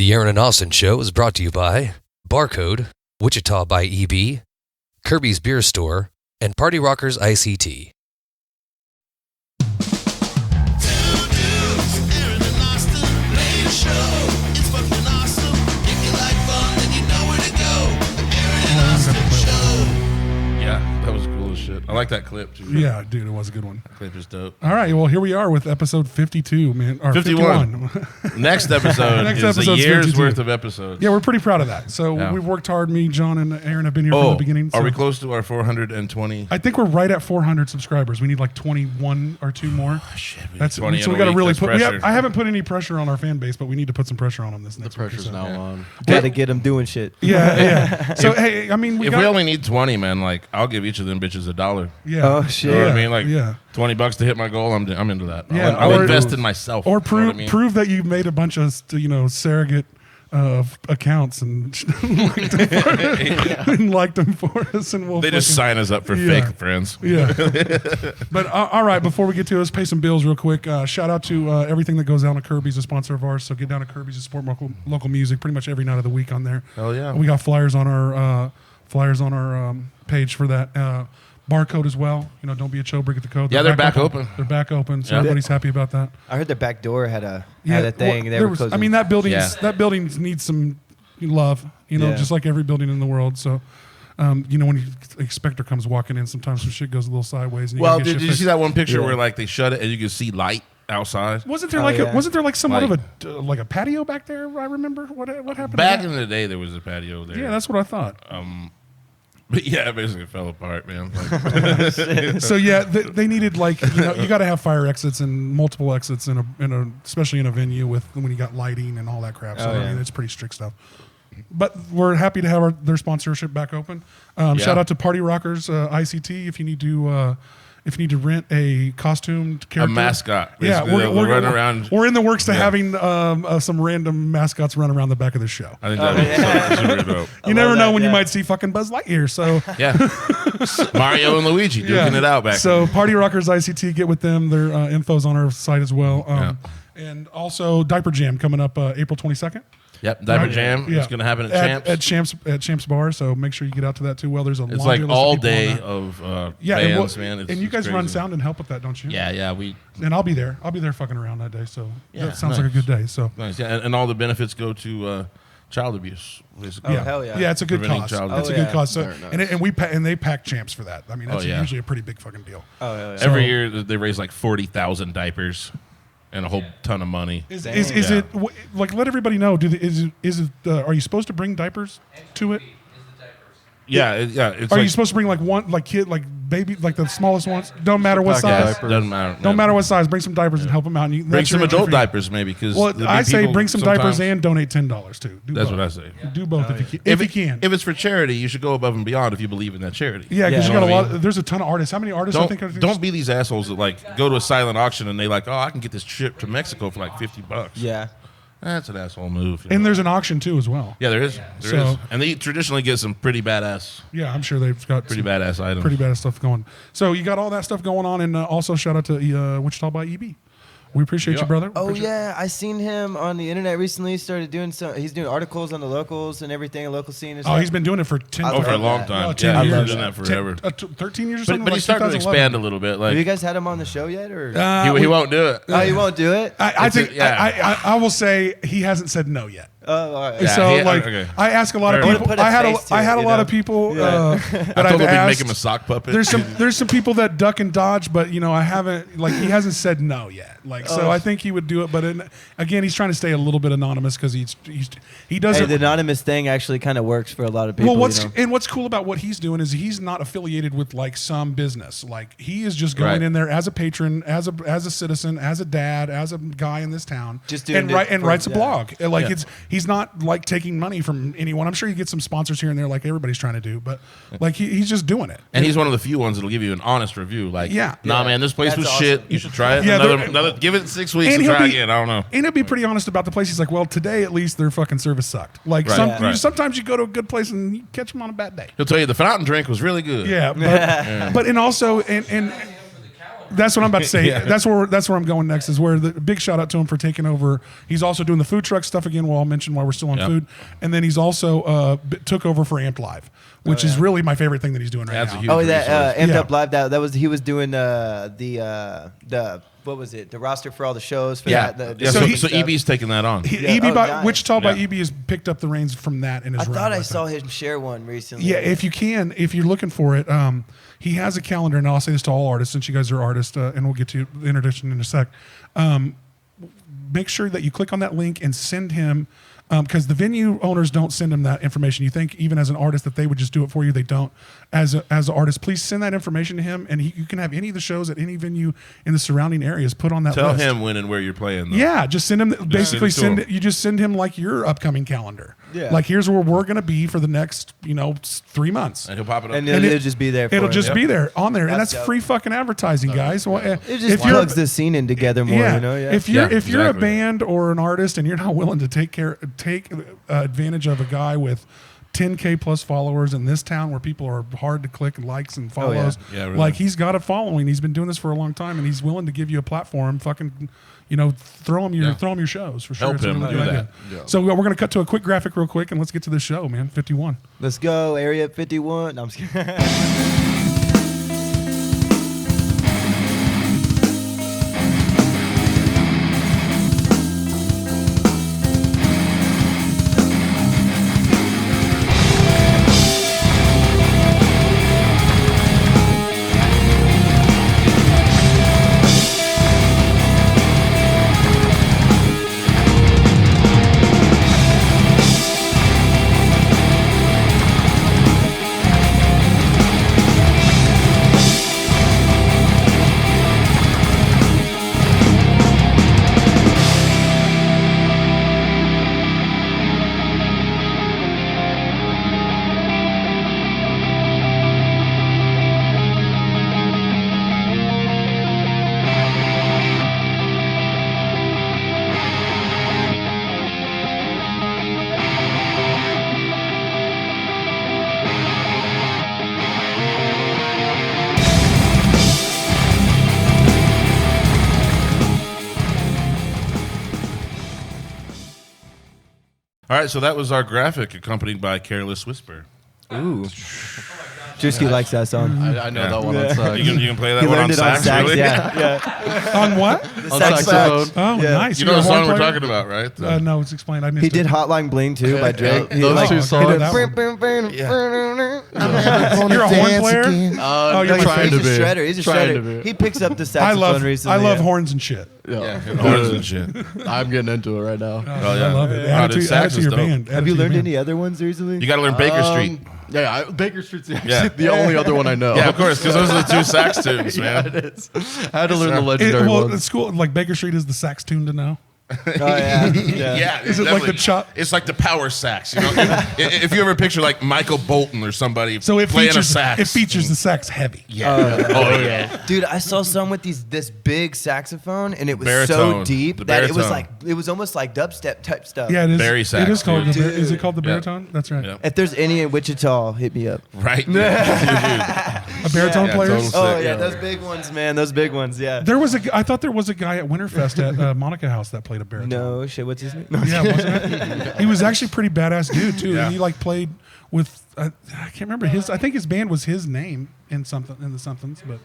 The Aaron and Austin Show is brought to you by BarCode, Wichita by EB, Kirby's Beer Store, and Rockerz ICT. That was cool as shit. I like that clip too. Yeah, dude, it was a good one. That clip is dope. All right, well, here we are with episode 52, man. Or 51. Next episode is a year's 52. worth of episodes. Yeah, we're pretty proud of that. So we've worked hard. Me, John, and Aaron have been here from the beginning. So are we close to our 420? I think we're right at 400 subscribers. We need like 21 or 2 more. Oh, shit. That's so we got to really put. I haven't put any pressure on our fan base, but we need to put some pressure on them this next week. The pressure's now on. Got to get them doing shit. Yeah. So hey, I mean, if we only need 20, man, like I'll give each of them bitches $1. Yeah. Oh shit. You know what I mean? Like $20 to hit my goal. I'm into that. Yeah. I'll invest in myself. Or prove that you've made a bunch of surrogate accounts and liked them for us, and they just sign us up for fake friends. Yeah. But all right, before we get to it, let's pay some bills real quick. Shout out to everything that goes down to Kirby's, a sponsor of ours. So get down to Kirby's to support local music pretty much every night of the week on there. Hell yeah. We got flyers on our page for that. BarCode as well. Don't be a chobrig at the code. They're back open. They're back open, so everybody's happy about that. I heard the back door had a thing. I mean, that building needs some love. Just like every building in the world. So, when the inspector comes walking in, sometimes some shit goes a little sideways. And did you see that one picture where like they shut it and you could see light outside? Wasn't there somewhat of a patio back there? I remember what happened. Back in the day, there was a patio there. Yeah, that's what I thought. But yeah, it basically fell apart, man. So yeah, they needed you got to have fire exits and multiple exits in a especially in a venue when you got lighting and all that crap. So I mean, it's pretty strict stuff. But we're happy to have their sponsorship back open. Shout out to Rockerz ICT if you need to rent a costumed character, a mascot. Yeah, we're run around. We're in the works to having some random mascots run around the back of the show. I think that'd be super dope. You never know when you might see fucking Buzz Lightyear. So Mario and Luigi duking it out back. So Rockerz ICT, get with them. Their info's on our site as well. And also Diaper Jam coming up April 22nd. Yep, Diaper Jam is going to happen at Champs. At Champs Bar, so make sure you get out to that too. Well, there's a it's like all day of bands, man. And you guys run sound and help with that, don't you? Yeah. And I'll be there. I'll be there fucking around that day. So that sounds like a good day. So nice. Yeah, and all the benefits go to child abuse. Basically. Hell yeah. Yeah, it's a good cause. It's a good cause. So nice. and they pack Champs for that. I mean, that's usually a pretty big fucking deal. Oh hell yeah. Every year they raise like 40,000 diapers. And a whole ton of money. Is it like let everybody know? Are you supposed to bring diapers to it? Yeah. Are you supposed to bring baby, like the smallest ones? Don't matter what size. Doesn't matter. Don't matter what size. Bring some diapers and help them out. And bring some adult diapers maybe. I say bring some diapers and donate $10 too. That's what I say. Do both if you can. If it's for charity, you should go above and beyond if you believe in that charity. Yeah, because you got a lot. There's a ton of artists. How many artists? Don't be these assholes that go to a silent auction and they I can get this trip to Mexico for like $50. Yeah. That's an asshole move. And there's an auction too as well. Yeah, there is. There is. And they traditionally get some pretty badass. Yeah, I'm sure they've got pretty badass items. Pretty badass stuff going. So you got all that stuff going on, and also shout out to Wichita by EB. We appreciate you, brother. I seen him on the internet recently. He's doing articles on the locals and everything, a local scene. He's been doing it for for a long time. 10 years. He's been doing that forever. 13 years or something. But he's starting to expand a little bit. Have you guys had him on the show yet, or he won't do it? Oh, he won't do it. I will say he hasn't said no yet. Oh, all right. So I ask a lot of people. I had a lot of people that I've asked. Make him a sock puppet. There's some people that duck and dodge, but I haven't he hasn't said no yet. So I think he would do it, but again, he's trying to stay a little bit anonymous because he doesn't. The anonymous thing actually kind of works for a lot of people. Well, what's cool about what he's doing is he's not affiliated with some business. He is just going in there as a patron, as a citizen, as a dad, as a guy in this town, and writes a blog. He's not taking money from anyone. I'm sure you get some sponsors here and there, like everybody's trying to do, but he's just doing it. And he's one of the few ones that'll give you an honest review. Man, this place was awesome. Shit. You should try it. Give it 6 weeks and try again. I don't know. And he'll be pretty honest about the place. He's like, well, today at least their fucking service sucked. Sometimes you go to a good place and you catch them on a bad day. He'll tell you the fountain drink was really good. Yeah, but and also and That's what I'm about to say. That's where I'm going next. Is where the big shout out to him for taking over. He's also doing the food truck stuff again. Well, I'll mention while we're still on food, and then he's also took over for Amped Live, which is really my favorite thing that he's doing right That's now. a huge that resource. Amped Up Live. That was he was doing the what was it? The roster for all the shows for that. So EB's taking that on. Nice. Wichita by EB has picked up the reins from that and is I running thought I with saw it. him share one recently. Yeah, if you're looking for it, he has a calendar, and I'll say this to all artists, since you guys are artists, and we'll get to the introduction in a sec. Make sure that you click on that link and send him, because the venue owners don't send him that information. You think even as an artist that they would just do it for you, they don't. As an artist, please send that information to him, and you can have any of the shows at any venue in the surrounding areas put on that Tell list. him when and where you're playing. Though. Yeah, just send him. Basically, you just send him like your upcoming calendar. Yeah. Like here's where we're gonna be for the next 3 months. And he'll pop it up. And it'll just be there. It'll just be there on there, and That's that's dope. free fucking advertising, guys. Well, It just plugs the scene in together more. yeah, You know. Yeah. if you're a exactly. band or an artist and you're not willing to take advantage of a guy with 10K plus followers in this town where people are hard to click and likes and follows, Yeah, really. like he's got a following. He's been doing this for a long time, and he's willing to give you a platform. Fucking, throw him your shows for sure. Help It's a him really do good that. idea. Yeah. So we're gonna cut to a quick graphic real quick, and let's get to this show, man. 51. Let's go, Area 51. No, I'm just kidding. All right, so that was our graphic accompanied by Careless Whisper. Ooh. Drewski likes that song. I know that one on sax. You can play that He one on learned it on sax, sax. really? Yeah. On what? On sax saxophone. Oh, Yeah. nice. You know You're the a horn song we're player? talking about, right? No, it's explained. I missed He it. did Hotline Bling too by Drake. Yeah, He those like- two he songs. did that one. You're a horn player? Oh, you're He's trying a to be. shredder. He's a Trying to shredder. be. He picks up the I saxophone recently. love horns and shit. Yeah. Horns and shit. I'm getting into it right now. Oh, yeah. I love it. Oh, Add it dude, to sax is your dope. band. Have you learned any other ones recently? You got to learn Baker Street. Yeah, Baker Street's actually Yeah. the only other one I know. Yeah, of course, because those are the two sax tunes, Yeah, man. it is. I had to learn the legendary ones. It's cool. Like Baker Street is the sax tune to know. Oh yeah. Yeah, Is it like the chop? It's like the power sax. You know, if you ever picture like Michael Bolton or somebody So it playing features a sax. It features the sax heavy. Yeah. Oh yeah. Dude, I saw some with this big saxophone, and it was so Baritone. deep The that it was baritone. it was almost like dubstep type stuff. Yeah, it is. Barry sax, It is called. dude. Is it called the Yeah. baritone? That's right. Yeah. If there's any in Wichita, hit me up. Right. A baritone Yeah, players. total. Oh Sick, yeah, yeah. those big ones, man. Those big ones. Yeah. There was I thought there was a guy at Winterfest at Monica House that played a baritone. No shit. What's his name? Yeah, wasn't it? He was actually a pretty badass dude too. Yeah. And he like played with I can't remember his. I think his band was his name in the somethings, but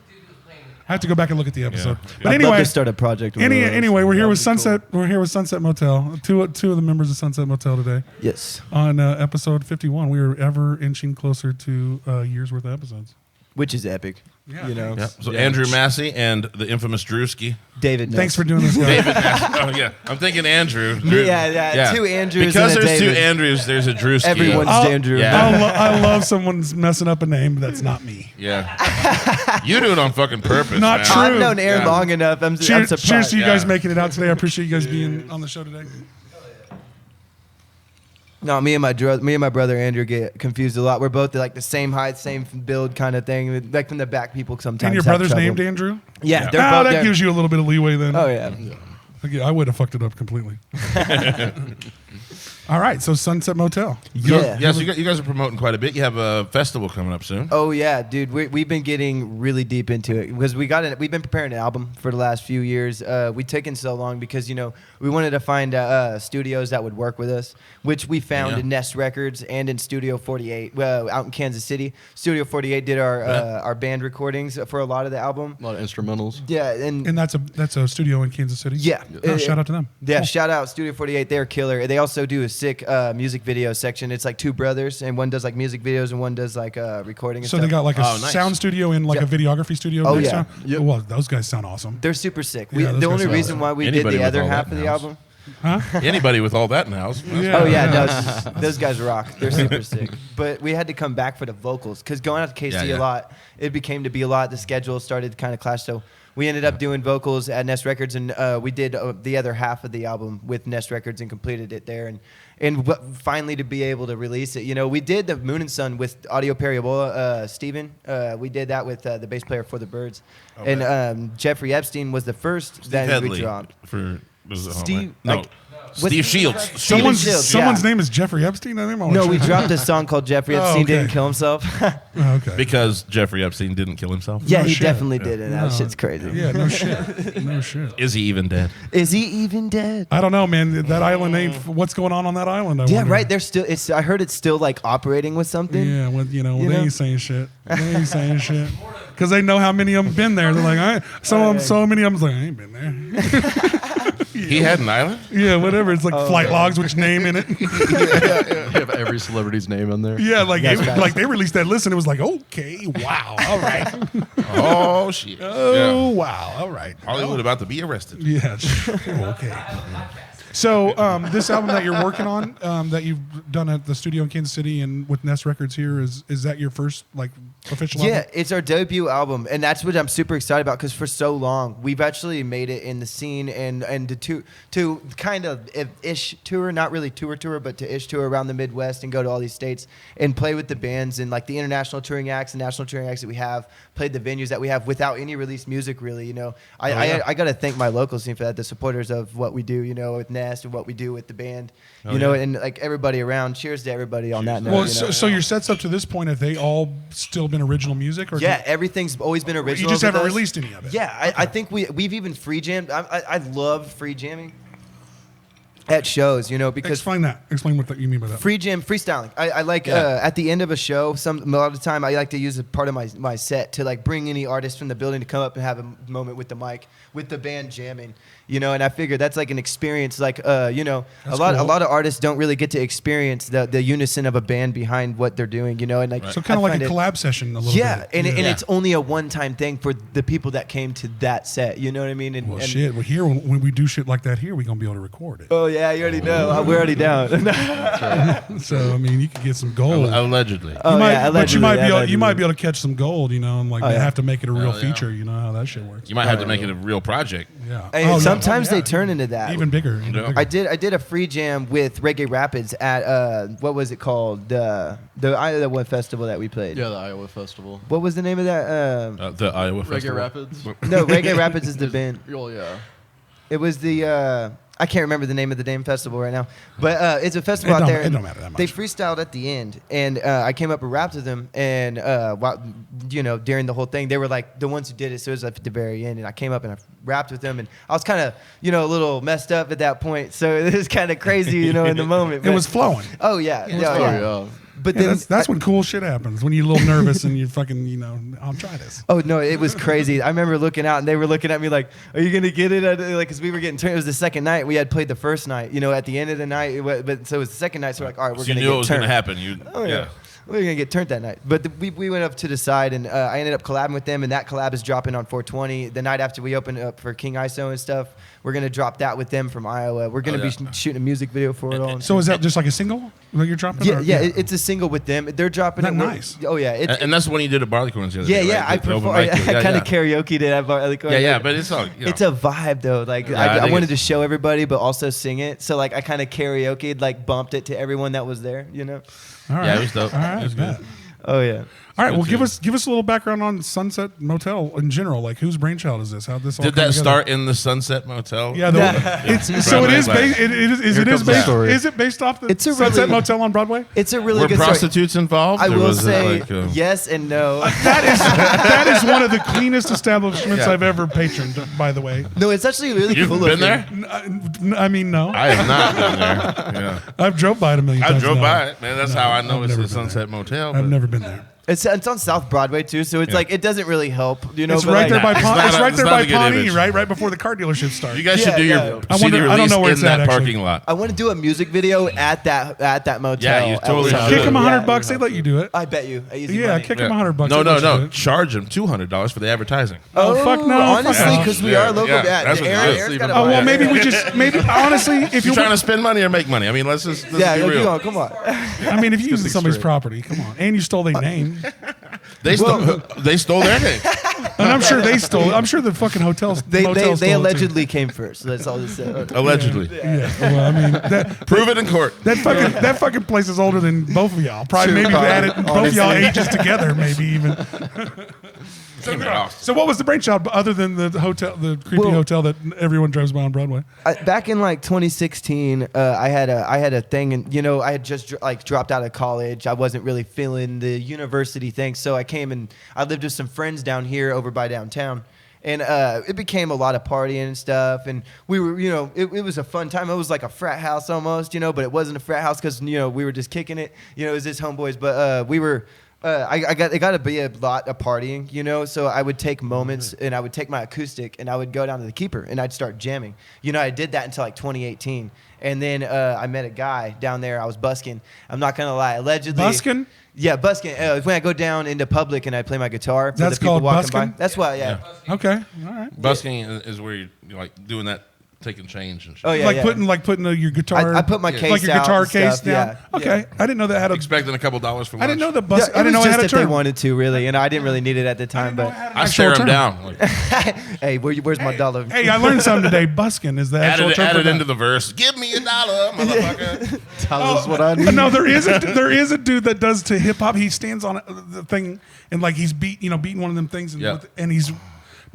I have to go back and look at the episode. Yeah. But I'd anyway, love to start a project. With anyway, we're here That'd with be Sunset. We're here with Sunset Motel. Two of the members of Sunset Motel today cool. Yes. on episode 51. We are ever inching closer to a year's worth of episodes. Which is epic. Yeah, You know. Yeah. So Andrew Massey and the infamous Drewski. David. Thanks for doing this, guys. David Massey. Oh yeah, I'm thinking Andrew. Yeah. Two Andrews Because and a there's two David. Andrews, there's a Drewski. Everyone's Andrew. Yeah. I love someone's messing up a name that's not me. Yeah. You do it on fucking purpose. Not man. true. I've known Aaron Yeah. long enough. I'm Cheers, surprised. cheers to you guys Yeah. making it out today. I appreciate you guys being on the show today. No, me and my brother Andrew get confused a lot. We're both like the same height, same build kind of thing. Like from the back, people sometimes. And your have brother's trouble. named Andrew? Yeah, they're Ah, both. that gives you a little bit of leeway then. Oh yeah. Okay, I would have fucked it up completely. All right, so Sunset Motel. Yeah. Yeah, so you guys are promoting quite a bit. You have a festival coming up soon. Oh yeah, dude. We've been getting really deep into it because we've been preparing an album for the last few years. We've taken so long because we wanted to find studios that would work with us, which we found in Nest Records and in Studio 48 out in Kansas City. Studio 48 did our band recordings for a lot of the album. A lot of instrumentals. Yeah, And that's a studio in Kansas City. Yeah. Oh, shout out to them. Yeah, Cool. shout out Studio 48. They're killer. They also do a sick music video section. It's like two brothers, and one does like music videos and one does like recording and So stuff. they got like a nice. sound studio and like a videography studio. Oh, next yeah. to it? Well, those guys sound awesome. They're super sick. Yeah, those The guys only are reason awesome. why we Anybody did the with other all half that of the now. album. Anybody with all that in the house. Yeah. Oh yeah, those guys rock. They're super sick. But we had to come back for the vocals because going out to KC a lot, it became to be a lot. The schedule started to kind of clash. So we ended up doing vocals at Nest Records, and we did the other half of the album with Nest Records and completed it there. And finally to be able to release it, we did the Moon and Sun with Audio Parabola, Steven. We did that with the bass player for the Birds, and Jeffrey Epstein was the first that we dropped. Steve With- Shields. Shields, Someone's yeah. name is Jeffrey Epstein. I think No, we dropped a song called Jeffrey Epstein okay. Didn't Kill Himself. Oh, okay. Because Jeffrey Epstein didn't kill himself. Yeah, No he shit. definitely did it. That No. shit's crazy. Yeah, no shit. No shit. Is he even dead? Is he even dead? I don't know, man. That island ain't. What's going on that island? I Yeah, wonder. right. They're still. I heard it's still like operating with something. Yeah, when they know? ain't saying shit. They ain't saying shit because they know how many of them been there. They're like, so many of them's like, I ain't been there. He had an island? Yeah, whatever. It's like flight logs, which name in it. You have every celebrity's name in there. Yeah, like That's right. like they released that list and it was like, okay, wow, all right. Oh, shit. Oh, wow, all right. Hollywood about to be arrested. Yeah, okay. So this album that you're working on, that you've done at the studio in Kansas City and with Nest Records here, is that your first like official Yeah, album? it's our debut album, and that's what I'm super excited about because for so long we've actually made it in the scene and to kind of ish tour, not really tour, but to ish tour around the Midwest and go to all these states and play with the bands and like the international touring acts and national touring acts that we have, played the venues that we have without any released music really. I got to thank my local scene for that, the supporters of what we do, with Nest and what we do with the band, and like everybody around. Cheers to everybody on that note. Well, so your sets up to this point, have they all still been original music? Or Yeah, everything's always been original. you just with haven't us. released any of it? Yeah, I think we've even free jammed. I love free jamming at shows, because Explain that. Explain what you mean by that. free jam, freestyling. I like at the end of a show, a lot of the time I like to use a part of my set to like bring any artist from the building to come up and have a moment with the mic, with the band jamming. And I figure that's like an experience, like a lot of artists don't really get to experience the unison of a band behind what they're doing, and like So kind of like a collab session a little bit. and it's only a one-time thing for the people that came to that set, you know what I mean? And, Well, shit. Well, here when we do shit like that here, we're gonna be able to record it. Oh yeah, you already know. We're already down. So I mean, you could get some gold. Allegedly. But you might be allegedly. able to catch some gold, and like Oh, they yeah. have to make it a real feature. You know how that shit works. You might have to make it a real project. Yeah. Hey, Oh, sometimes yeah. they turn into that. Even bigger. Yeah. I did a free jam with Reggae Rapids at what was it called? The Iowa festival that we played. Yeah, the Iowa Festival. What was the name of that? The Iowa Reggae Festival. Rapids. No, Reggae Rapids is the band. Oh, yeah. It was the I can't remember the name of the damn festival right now, but it's a festival out there. It don't matter that much. They freestyled at the end, and I came up and rapped with them, and during the whole thing, they were like the ones who did it, so it was like at the very end, and I came up and I rapped with them, and I was kind of a little messed up at that point, so it was kind of crazy, in the moment. It was flowing. Oh yeah, yeah. But Yeah, then that's when cool shit happens. When you're a little nervous and you fucking, I'll try this. Oh no, it was crazy. I remember looking out and they were looking at me like, "Are you gonna get it?" Like, cause we were getting turned. It was the second night. We had played the first night. At the end of the night. But so it was the second night. So we're like, all right, we're So you gonna knew get it was turned. going to happen. Yeah. We were gonna get turned that night. But we went up to the side and I ended up collabing with them. And that collab is dropping on 420. The night after we opened up for King ISO and stuff, we're gonna drop that with them from Iowa. We're gonna be shooting a music video for it all. So is that just like a single that you're dropping? Yeah, or- yeah. It's a single with them. They're dropping That it. nice. Oh yeah. And that's when you did a Barleycorns the other day, Yeah. right? I The open performed. mic. I kind of karaoke'd it at Barleycorns. Yeah, but it's all. It's a vibe though. Like Yeah, I I think wanted to it's- show everybody, but also sing it. So like I kind of karaoke'd, like bumped it to everyone that was there. All right. Yeah, it was dope. All right, It was bet. good. Oh yeah. All right, well, Good give us a little background on Sunset Motel in general. Like, whose brainchild is this? How this all Did come that together? start in the Sunset Motel? Yeah, so it is. Is it based off the It's a Sunset really- Motel on Broadway? It's a really Were good story. prostitutes involved? I or will was it say like, yes and no. That is one of the cleanest establishments I've ever patroned. By the way, No, it's actually really You've cool. been looking. there? I mean, no, I have not been there. Yeah. I've drove by it a million I times. drove No. by it, man. That's No, how I I've know it's never the been Sunset there. Motel. I've but- never been there. It's on South Broadway too, so it's like it doesn't really help, you know. It's but right there like, by It's not it's a- right it's there not by a good Pawnee, image. right before the car dealership starts. You guys Yeah, should do yeah. your I CD wonder- I don't release know where in it's that at, actually. parking lot. I want to do a music video at that motel. Yeah, you totally at- should. Kick them Yeah. $100. They let you do it. I bet you. Easy Yeah, money. kick them $100. No, They let you do no. it. Charge them $200 for the advertising. Oh, fuck no. Honestly, Fuck no. because we Yeah, are local. yeah, Yeah, that's what Aaron, it is. Aaron's got Oh a well, maybe we just honestly, if You you're trying to spend money or make money? I mean, let's be you real. know, come on. I mean, if you're using somebody's property, come on, and you stole their name, They stole their name. and I'm sure they stole. I'm sure the fucking hotels. They stole it, too. allegedly came first. So that's all this said. Allegedly. Yeah. Well, I mean, Prove it in court. that fucking place is older than both of y'all. Probably True, maybe probably, added both of y'all ages together, maybe even. Came in Austin. So what was the brainchild other than the hotel, the creepy hotel that everyone drives by on Broadway? Back in like 2016, I had a thing, and you know, I had just dropped out of college. I wasn't really feeling the university thing, so I came and I lived with some friends down here over by downtown. And it became a lot of partying and stuff. And we were, you know, it was a fun time. It was like a frat house almost, you know, but it wasn't a frat house because, you know, we were just kicking it. You know, it was just homeboys. But we were, it got to be a lot of partying, you know. So I would take moments and I would take my acoustic and I would go down to the Keeper and I'd start jamming. You know, I did that until like 2018. And then I met a guy down there. I was busking. I'm not going to lie. Allegedly. Busking? Yeah, busking. When I go down into public and I play my guitar for That's the people called walking busking? by. That's why, yeah. Okay, all right. Busking is where you're like doing that, taking change and shit. Oh, yeah, like putting your guitar. I put my case like your out guitar and case stuff, down. yeah. Okay, Yeah. I didn't know that had a. Expecting a couple dollars for lunch. I didn't know the Yeah, bus. I didn't know it was it had a just if they term. wanted to, really, and I didn't really need it at the time. But I stare actual them term. down. Like, hey, where's my dollar? Hey, I learned something today. Busking is the actual term. add for it that. into the verse. Give me $1, motherfucker. Tell us what I need. No, there is a dude that does to hip hop. He stands on the thing and like he's beating one of them things and he's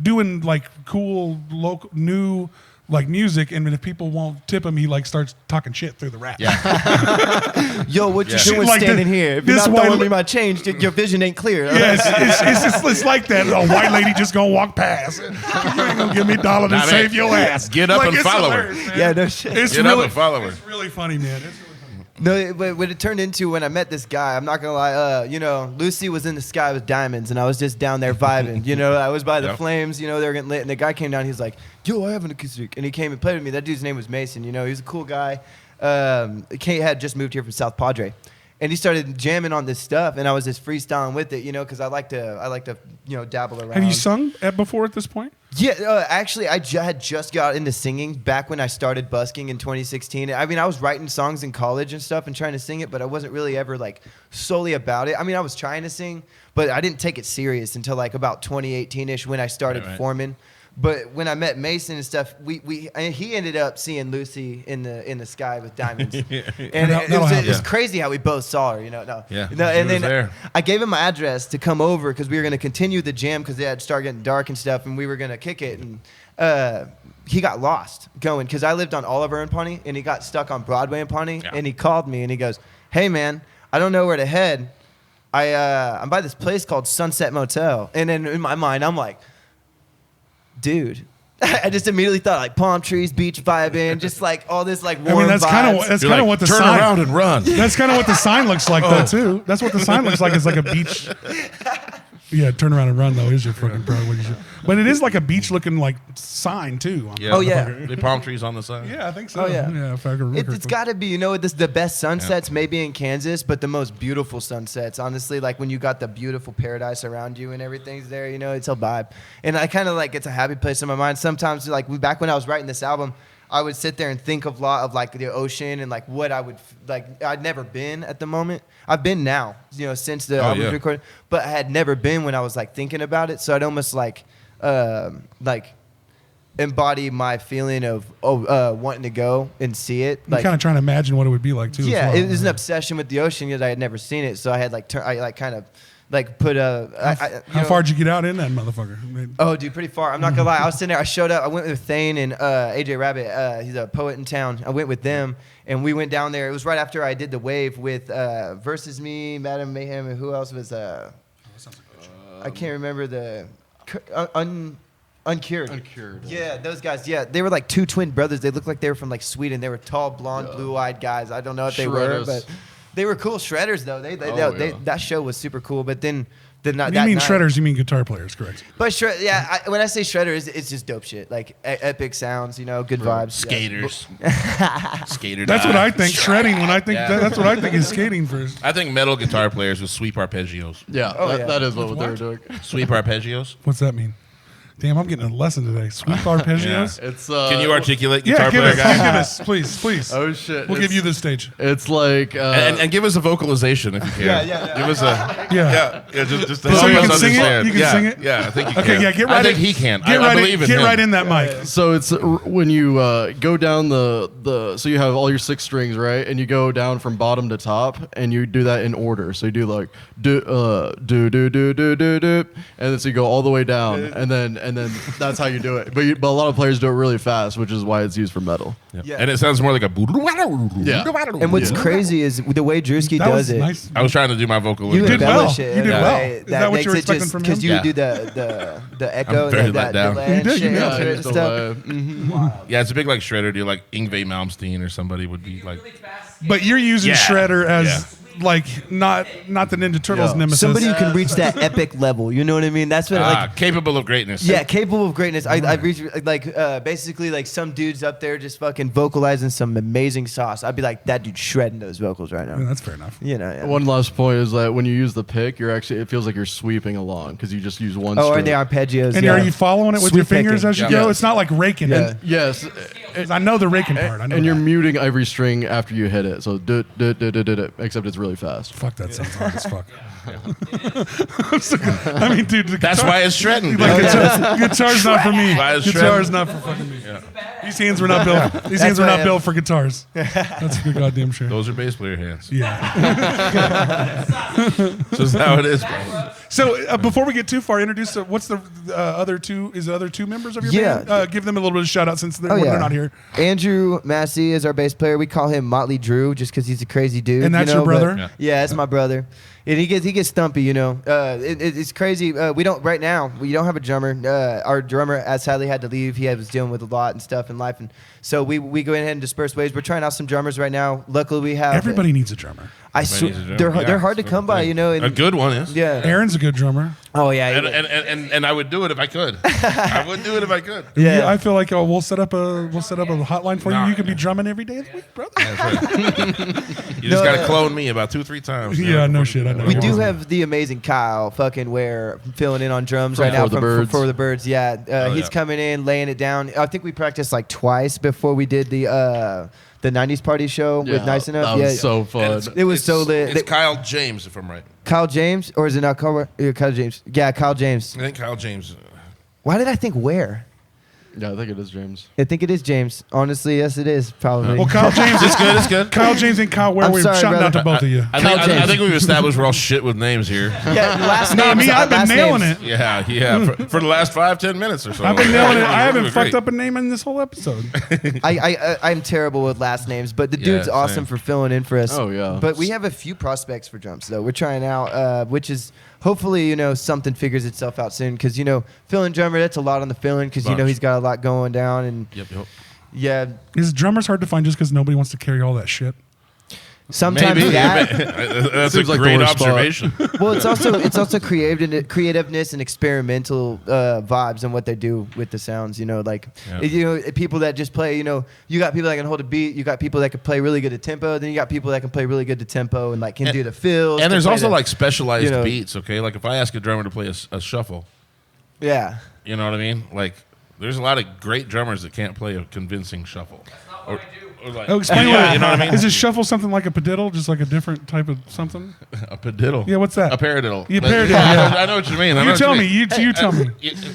doing like cool local new like music, and if people won't tip him, he like starts talking shit through the rap. Yeah. Yo, what you doing Like standing here? If you're this not white throwing la- me my change, your vision ain't clear. Yeah, it's like that. A white lady just gonna walk past. You ain't gonna give me $1 to Nah, save man. your ass. Get up Like, and it's follow her. hilarious, man. Yeah, no shit. It's Get up really, and follow her. It's really funny, man. It's really funny. No, but what it turned into when I met this guy, I'm not gonna lie. You know, Lucy was in the sky with diamonds, and I was just down there vibing. You know, I was by the Yep. flames. You know, they were getting lit, and the guy came down. He was like, "Yo, I have an acoustic," and he came and played with me. That dude's name was Mason. You know, he was a cool guy. Kate had just moved here from South Padre, and he started jamming on this stuff, and I was just freestyling with it. You know, because I like to dabble around. Have you sung before at this point? Yeah, actually, I had just got into singing back when I started busking in 2016. I mean, I was writing songs in college and stuff and trying to sing it, but I wasn't really ever like solely about it. I mean, I was trying to sing, but I didn't take it serious until like about 2018-ish when I started Right. forming. But when I met Mason and stuff, he ended up seeing Lucy in the sky with diamonds, and it was crazy how we both saw her. You know, Yeah, no, she and was then there. I gave him my address to come over because we were going to continue the jam because it had started getting dark and stuff, and we were going to kick it. And he got lost going because I lived on Oliver and Pawnee, and he got stuck on Broadway and Pawnee, Yeah. and he called me and he goes, "Hey man, I don't know where to head. I'm by this place called Sunset Motel," and then in my mind I'm like, dude. I just immediately thought like palm trees, beach vibing, just like all this like warm I mean, that's kind of vibes. You're like, what the turn sign. around and run. That's kind of what the sign looks like, though, too. That's what the sign looks like. It's like a beach. Yeah, turn around and run, though, is your fucking pro. But it is like a beach-looking like sign, too. on Yeah. the Oh, yeah. fucker. The palm trees on the side. Yeah, I think so. Oh, yeah. if I could remember It's got to be, the best sunsets maybe in Kansas, but the most beautiful sunsets. Honestly, like when you got the beautiful paradise around you and everything's there, it's a vibe. And I kind of like, it's a happy place in my mind. Sometimes, like back when I was writing this album, I would sit there and think of a lot of like the ocean and like what I would like. I'd never been at the moment. I've been now, since the album was recorded, but I had never been when I was like thinking about it. So I'd almost like embody my feeling of wanting to go and see it. I'm kind of trying to imagine what it would be like too. Yeah, as well. it was an obsession with the ocean because I had never seen it, so I had put a. How far did you get out in that motherfucker? I mean, Oh, dude, pretty far. I'm not gonna lie. I was sitting there. I showed up. I went with Thane and AJ Rabbit. He's a poet in town. I went with them, and we went down there. It was right after I did the wave with Versus Me, Madam Mayhem, and who else was? I can't remember the Uncured. Uncured. Yeah, those guys. Yeah, they were like two twin brothers. They looked like they were from like Sweden. They were tall, blonde, blue-eyed guys. I don't know what they were, but they were cool shredders though. That show was super cool. But then not. You mean shredders? You mean guitar players? Correct. But when I say shredders, it's just dope shit. Like epic sounds, good vibes. Skaters. Skater. That's what I think. Shredding. When I think that's what I think is skating first. I think metal guitar players with sweep arpeggios. Yeah, that is what they were doing. Sweep arpeggios. What's that mean? Damn, I'm getting a lesson today. Sweep arpeggios. Yeah. It's Can you articulate Yeah, guitar give player us, guy? give us, please. Oh shit! We'll give you the stage. It's like And give us a vocalization if you can. Yeah. Give us a Yeah. just to So help you us can sing it? understand. You can sing it? Yeah, I think he can. Okay, yeah, get right I think in. he can. Get I right believe in Get him. right in that mic. So it's when you go down the so you have all your 6 strings, right, and you go down from bottom to top, and you do that in order. So you do like do, and then so you go all the way down, and then that's how you do it. But a lot of players do it really fast, which is why it's used for metal. Yeah. And it sounds more like a Yeah. And what's crazy is the way Drewski That does was it. nice. I was trying to do my You vocalization. did well. embellish it. You did in a well. way Is that what you were makes it expecting just- from him? Because you Yeah. do the echo I'm very and let that down. delay You did, shit you into nailed it it. and stuff. Yeah, it's a big like shredder deal, like Yngwie Malmsteen or somebody would be like. But you're using Yeah. Shredder as like not the Ninja Turtles nemesis. Somebody who can reach that epic level. You know what I mean? That's what Capable of greatness. Yeah, capable of greatness. I reach basically like some dudes up there just fucking vocalizing some amazing sauce. I'd be like, that dude shredding those vocals right now. Yeah, that's fair enough. Yeah. One last point is that when you use the pick, it feels like you're sweeping along because you just use one Oh, string. and the arpeggios. And yeah. are you following it with Sweep your fingers picking. as you Yeah. go? It's not like raking. Yeah. Yes, 'Cause I know the raking part. I know and you're that. muting every string after you hit it. So except it's really fast. Fuck, that sounds hard as fuck. I mean, dude, the That's guitar, why it's shredding. like, dude. guitar's not for me. Why is Guitar's shredding? not for fucking me. These hands were not built. These hands were why not I- built for guitars. That's for goddamn sure. Those are bass player hands. Yeah. So that's how it is, bro. So before we get too far, introduce what's the other two? Is the other two members of your Yeah. band? Give them a little bit of shout out since they're not here. Andrew Massey is our bass player. We call him Motley Drew just because he's a crazy dude. And that's you know, your brother? but- Yeah, that's my brother. And he gets stumpy, you know. It's crazy. We don't have a drummer. Our drummer sadly had to leave. He was dealing with a lot and stuff in life, and so we go ahead and disperse ways. We're trying out some drummers right now. Luckily, we have Everybody needs a drummer. They're hard to come by, you know. And, A good one is. yeah. Aaron's a good drummer. Oh yeah. And I would do it if I could. I would do it if I could. Yeah. I feel like we'll set up a hotline for you. You could be drumming every day of the week, brother. You just got to clone me about 2-3 times. Yeah, no shit. I know. We do have the amazing Kyle fucking Ware filling in on drums right now For the Birds. for the Birds. Yeah, he's yeah. coming in, laying it down. I think we practiced like twice before we did the 90s party show with Nice Enough. That was so fun. It was so lit. It's Kyle James, if I'm right. Kyle James, or is it not Kyle James? Yeah, Kyle James. I think Kyle James. Why did I think Ware? Yeah, I think it is James. I think it is James. Honestly, yes, it is probably. Well, Kyle James. It's good. It's good. Kyle James and Kyle Ware. I'm We're sorry, shouting out brother. to both of you. I think we've established we're all shit with names here. yeah, last Not names. me. I've been last nailing names. it. Yeah. For the last 5-10 minutes or so. I've been nailing it. I We're haven't great. fucked up a name in this whole episode. I'm terrible with last names, but the Yeah, dude's same. awesome for filling in for us. Oh, yeah. But we have a few prospects for drums though. We're trying out, which is hopefully something figures itself out soon because filling drummer, that's a lot on the filling because Bunch. he's got a lot going down and Yep. yeah. Is drummers hard to find just because nobody wants to carry all that shit? Sometimes Maybe. that. That's a Seems like the great worst spot. observation. Well, it's also creativeness and experimental vibes and what they do with the sounds. People that just play. You got people that can hold a beat. You got people that can play really good at tempo. Then you got people that can play really good to tempo and like can do the fills. And there's can play also the- like specialized beats, okay? Like if I ask a drummer to play a shuffle, yeah. you know what I mean? Like there's a lot of great drummers that can't play a convincing shuffle. Like, explain yeah, what you know what I mean? Is it shuffle something like a padiddle, just like a different type of something? A padiddle. Yeah, what's that? A paradiddle. Yeah, paradiddle, yeah. I know what you mean. You tell me. You tell me.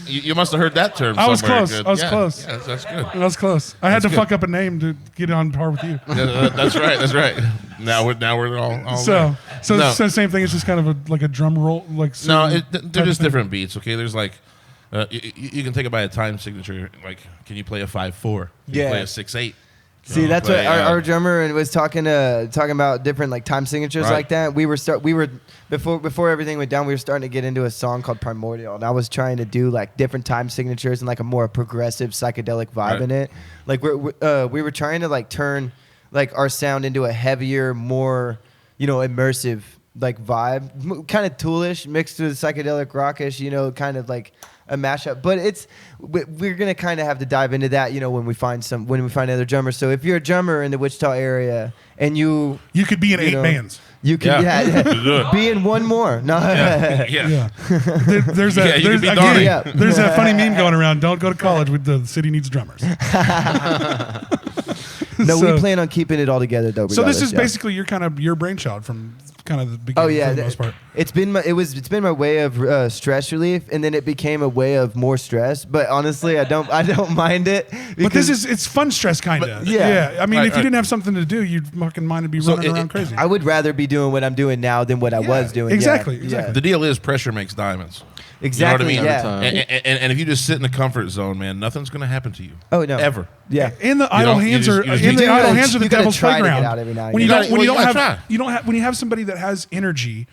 You must have heard that term. I was somewhere. close. Good. I was Yeah, close. Yeah, that's good. I was close. I had to good. fuck up a name to get on par with you. Yeah, that's right. That's right. Now we're all So there. so same thing. It's just kind of like a drum roll, like No, certain they're type just of thing. different beats. Okay, there's like you can take it by a time signature. Like, can you play a 5/4? Can you Yeah. play a 6/8? See, that's what our drummer was talking about different like time signatures Right. like that. We were before everything went down. We were starting to get into a song called Primordial, and I was trying to do like different time signatures and like a more progressive psychedelic vibe Right. in it. Like we were trying to like turn like our sound into a heavier, more immersive like vibe, kind of Toolish mixed with psychedelic rockish. Kind of like a mashup, but we're gonna kind of have to dive into that, when we find another drummer. So if you're a drummer in the Wichita area and you could be in 8 bands. you can Yeah. be in one more. No, Yeah. Yeah. There's that. Yeah, you could There's, be again, Donnie. Yeah. there's that funny meme going around. Don't go to college. The city needs drummers. no, So- we plan on keeping it all together though. So this regardless, is yeah. basically your brainchild from kind of the beginning. Oh yeah, for the most part. it's been my way of stress relief, and then it became a way of more stress. But honestly, I don't mind it. But it's fun stress kind of. But, yeah. I mean, Right, if you didn't have something to do, you'd fucking mind to be So running it- around crazy. I would rather be doing what I'm doing now than what I was doing. exactly, Yeah. exactly. The deal is pressure makes diamonds. Exactly. You know what I Yeah. mean? And if you just sit in the comfort zone, man, nothing's going to happen to you. Oh no. Ever. Yeah. In the idle know, hands you are just in need the to- idle hands are the you gotta devil's try to get playground. out every now and When you again. don't when you don't gotta have when you have somebody that has energy,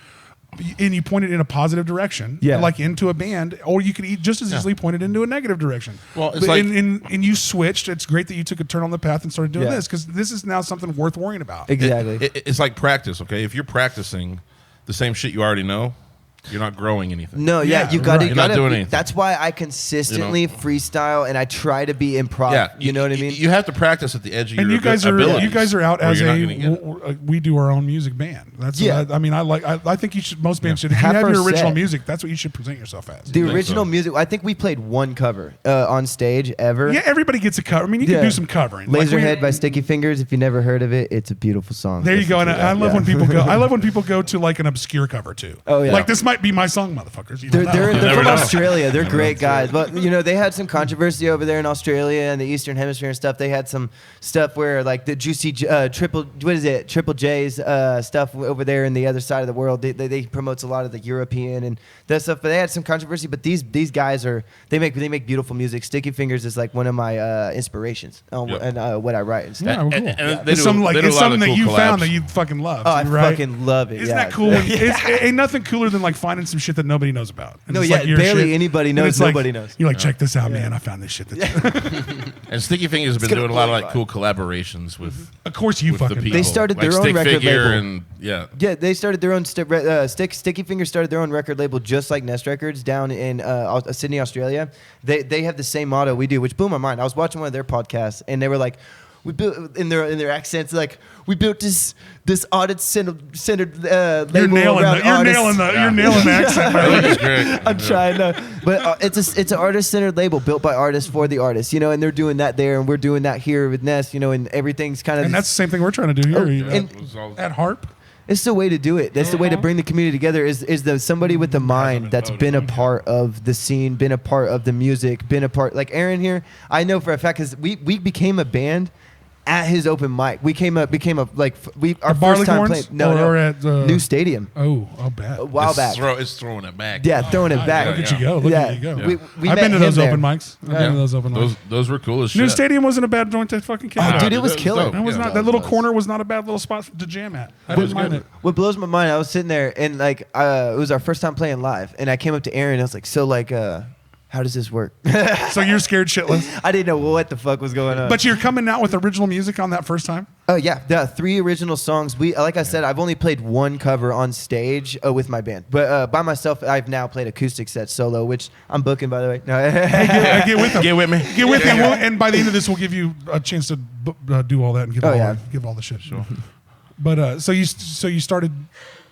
and you point it in a positive direction, Yeah. like into a band, or you could just as easily point it into a negative direction. Well, it's But like- and you switched. It's great that you took a turn on the path and started doing Yeah. this, because this is now something worth worrying about. Exactly. It's like practice, okay? If you're practicing the same shit you already know, you're not growing anything. No, yeah, Yeah, you got to. right. You're not doing anything. That's why I consistently freestyle and I try to be improv. Yeah, you know what I mean. You have to practice at the edge of And your you guys abilities, are out or as you're not gonna get it. we do our own music band. That's Yeah. I mean, I think you should. Most bands should. If you Half have our your original set. music, that's what you should present yourself as. The think original so. music. I think we played one cover on stage ever. Yeah, everybody gets a cover. I mean, you Yeah. can do some covering. Like, Laserhead by Sticky Fingers. If you never heard of it, it's a beautiful song. There you go. And Listen to I that. love Yeah. when people go. I love when people go to like an obscure cover too. Oh, yeah. Like this might be my song, motherfuckers. You They're, don't know. they're never from know. Australia. They're great guys. But, they had some controversy over there in Australia and the Eastern Hemisphere and stuff. They had some stuff where, like, the Juicy Triple J's stuff over there in the other side of the world. They promotes a lot of the European and that stuff. But they had some controversy. But these guys they make beautiful music. Sticky Fingers is, like, one of my inspirations and what I write and stuff. Yeah, well, cool. And they It's do- something they do a it's lot of something that cool you found collabs. that you fucking love. Oh, I right? fucking love it. Isn't yeah. that cool? Ain't nothing cooler than like finding some shit that nobody knows about. And No, it's yeah, like your barely shit. anybody And knows, it's like- nobody knows. You're like, check this out, man. I found this shit. And Sticky Fingers has been gonna doing a lot of blow like your cool collaborations with Of course, you with the fucking. people. They started like their own Stick record Figure label. and yeah. Yeah, they started their own Sticky Fingers started their own record label just like Nest Records down in Sydney, Australia. They have the same motto we do, which blew my mind. I was watching one of their podcasts and they were like, we built in their accents like we built this artist-centered label You're nailing around the. You're artists. nailing the. You're nailing the accent. I man. think it's great. I'm trying to, but it's an artist-centered label built by artists for the artists, and they're doing that there, and we're doing that here with Nest, and everything's kind of. And that's the same thing we're trying to do here. Oh, you know, and- It was all- at Harp. It's the way to do it. That's the way to bring the community together. Is the somebody with the mind that's been a part of the scene, been a part of the music, been a part like Aaron here. I know for a fact because we became a band at his open mic. We became a like our At first time Barleycorns? playing. No, Or no, at, new stadium Oh, I'll bet. a while it's back. It's throwing it back. Yeah, throwing it back. Look at you go. Look Yeah. at you go. We I've met been to him those there. open mics. I've been to those open mics. Those were cool as shit. New Stadium wasn't a bad joint to fucking kick Oh, out. dude, it was That was killer. dope. That was Yeah. not that little corner was not a bad little spot to jam at. I didn't mind it. What blows my mind, I was sitting there and like it was our first time playing live, and I came up to Aaron and I was like, so like how does this work? So you're scared shitless. I didn't know what the fuck was going on. But you're coming out with original music on that first time? Oh yeah, the 3 original songs. Like I said, I've only played one cover on stage with my band, but by myself, I've now played acoustic sets solo, which I'm booking by the way. No. Get with them. Get with me. Get with them. And by the end of this, we'll give you a chance to do all that and give give all the shit. Sure. But so you started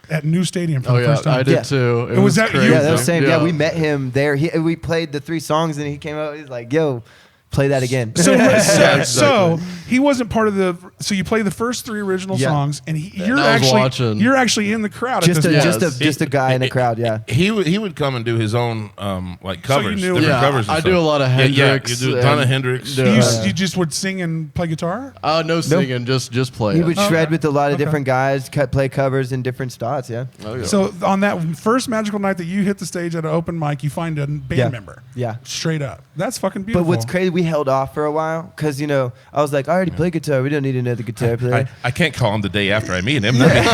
at New Stadium for Oh the yeah, first time. I did Yeah. too. It Was was that you? crazy. Yeah, that was same. Yeah, we met him there. We played the 3 songs, and he came out. He's like, "Yo, Play that again. So he wasn't part of the. So you play the first 3 original songs, and you're actually in the crowd. Just a guy in the crowd. Yeah. He would come and do his own like covers, different covers. And I stuff. do a lot of Hendrix. You do a ton of Hendrix. You just would sing and play guitar. No singing, just play. He would shred with a lot of different guys, play covers in different spots. Yeah. So on that first magical night that you hit the stage at an open mic, you find a band member. Yeah. Straight up. That's fucking beautiful. But what's crazy, we held off for a while because I was like, I already play guitar. We don't need another guitar player. I can't call him the day after I meet him. That'd be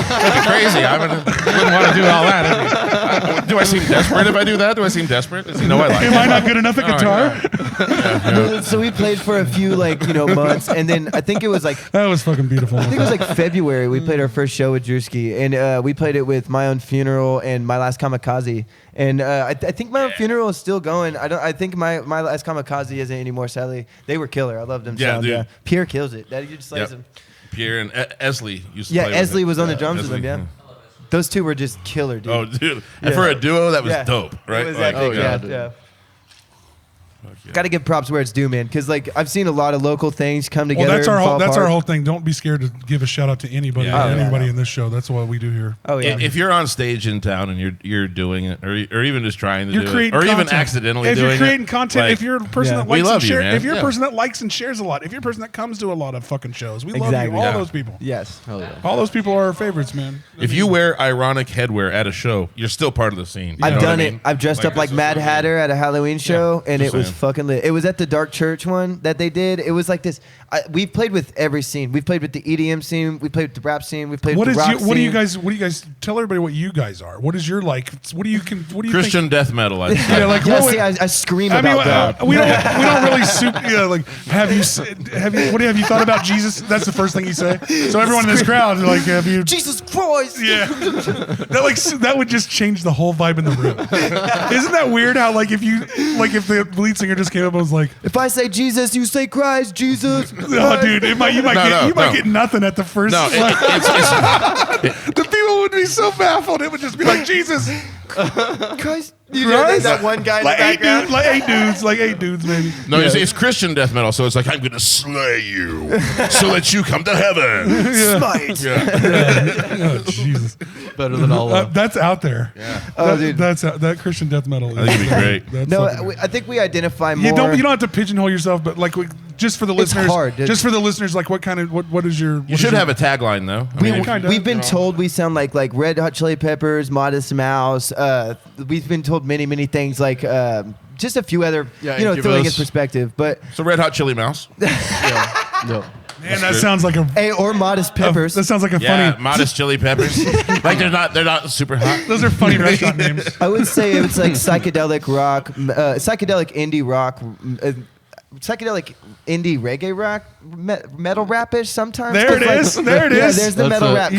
crazy. I wouldn't want to do all that. Do I seem desperate if I do that? Do I seem desperate? Does he know I like Am I not good enough at guitar? So we played for a few months, and then I think it was like that was fucking beautiful. I think it was like February. We played our first show with Drewski, and we played it with My Own Funeral and My Last Kamikaze. And I think My Own Funeral is still going. I think my Last Kamikaze isn't anymore. Sadly, they were killer. I loved them. Yeah, dude. Yeah. Pierre kills it. That just slays him. Pierre and Esley used to play with Esley him. was on the drums with him. Yeah. Those two were just killer, dude. Oh, dude. And for a duo, that was dope, right? It was epic, yeah. Got to give props where it's due, man. Because I've seen a lot of local things come together. Well, that's our whole thing. Don't be scared to give a shout out to anybody, in this show. That's what we do here. Oh yeah. If you're on stage in town and you're doing it, or even just trying to do it, or content. even accidentally doing it, if you're creating content, if you're a person that we likes love and shares, you, man. if you're a person that likes and shares a lot, if you're a person that comes to a lot of fucking shows, we love you. All those people. Yes. Hell yeah. All those people are our favorites, man. If you wear ironic headwear at a show, you're still part of the scene. I've done it. I've dressed up like Mad Hatter at a Halloween show, and it was fucking lit. It was at the Dark Church one that they did. It was like this. We've played with every scene. We've played with the EDM scene. We played with the rap scene. We played with the rock scene. What do you guys tell everybody what you guys are? What is your What do you Christian think? Death metal? I think. I scream about that. We don't really have you thought about Jesus? That's the first thing you say. So everyone in this crowd have you Jesus Christ? Yeah. That would just change the whole vibe in the room. Isn't that weird how if the lead singer just came up and was like, if I say Jesus, you say Christ, Jesus. Oh, dude, you might get nothing at the first. No, the people would be so baffled. It would just be like Jesus, Christ. That one guy in the background. eight dudes, maybe. No, it's Christian death metal, so it's like I'm gonna slay you so that you come to heaven. Smite. Oh, Jesus. Better than all of that's out there. Yeah. Dude. That Christian death metal. I think it'd be great. I think we identify more. You don't have to pigeonhole yourself, but just for the listeners, it's hard, just for the listeners, what is your? You should have a tagline though. We've been told we sound like Red Hot Chili Peppers, Modest Mouse. We've been told many things just a few other throwing in perspective. But so Red Hot Chili Mouse. No. Man, that sounds like or Modest Peppers. That sounds like a funny. Modest Chili Peppers. They're not super hot. Those are funny restaurant names. I would say it's like psychedelic rock, psychedelic indie rock. Psychedelic indie reggae rock, metal rap-ish sometimes. There it is. There's the metal rap.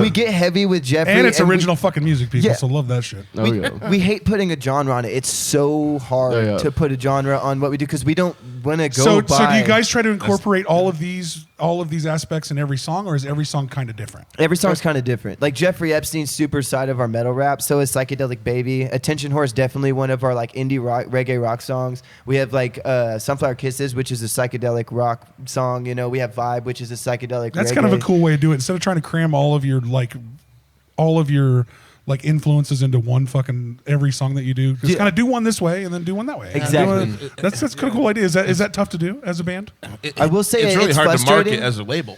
We get heavy with Jeffrey. And it's original fucking music, people, so love that shit. We hate putting a genre on it. It's so hard to put a genre on what we do because we don't want to go by. So do you guys try to incorporate all of these aspects in every song, or is every song kind of different? Every song's kind of different. Like Jeffrey Epstein's super side of our metal rap, so is Psychedelic Baby. Attention Whore is definitely one of our indie rock, reggae rock songs. We have Sunflower Kisses, which is a psychedelic rock song. We have Vibe, which is a psychedelic That's reggae. kind of a cool way to do it. Instead of trying to cram all of your influences into one fucking every song that you do. Just kind of do one this way and then do one that way. Exactly. That's kind of cool idea. Is that tough to do as a band? I will say it's really hard frustrating. to market as a label.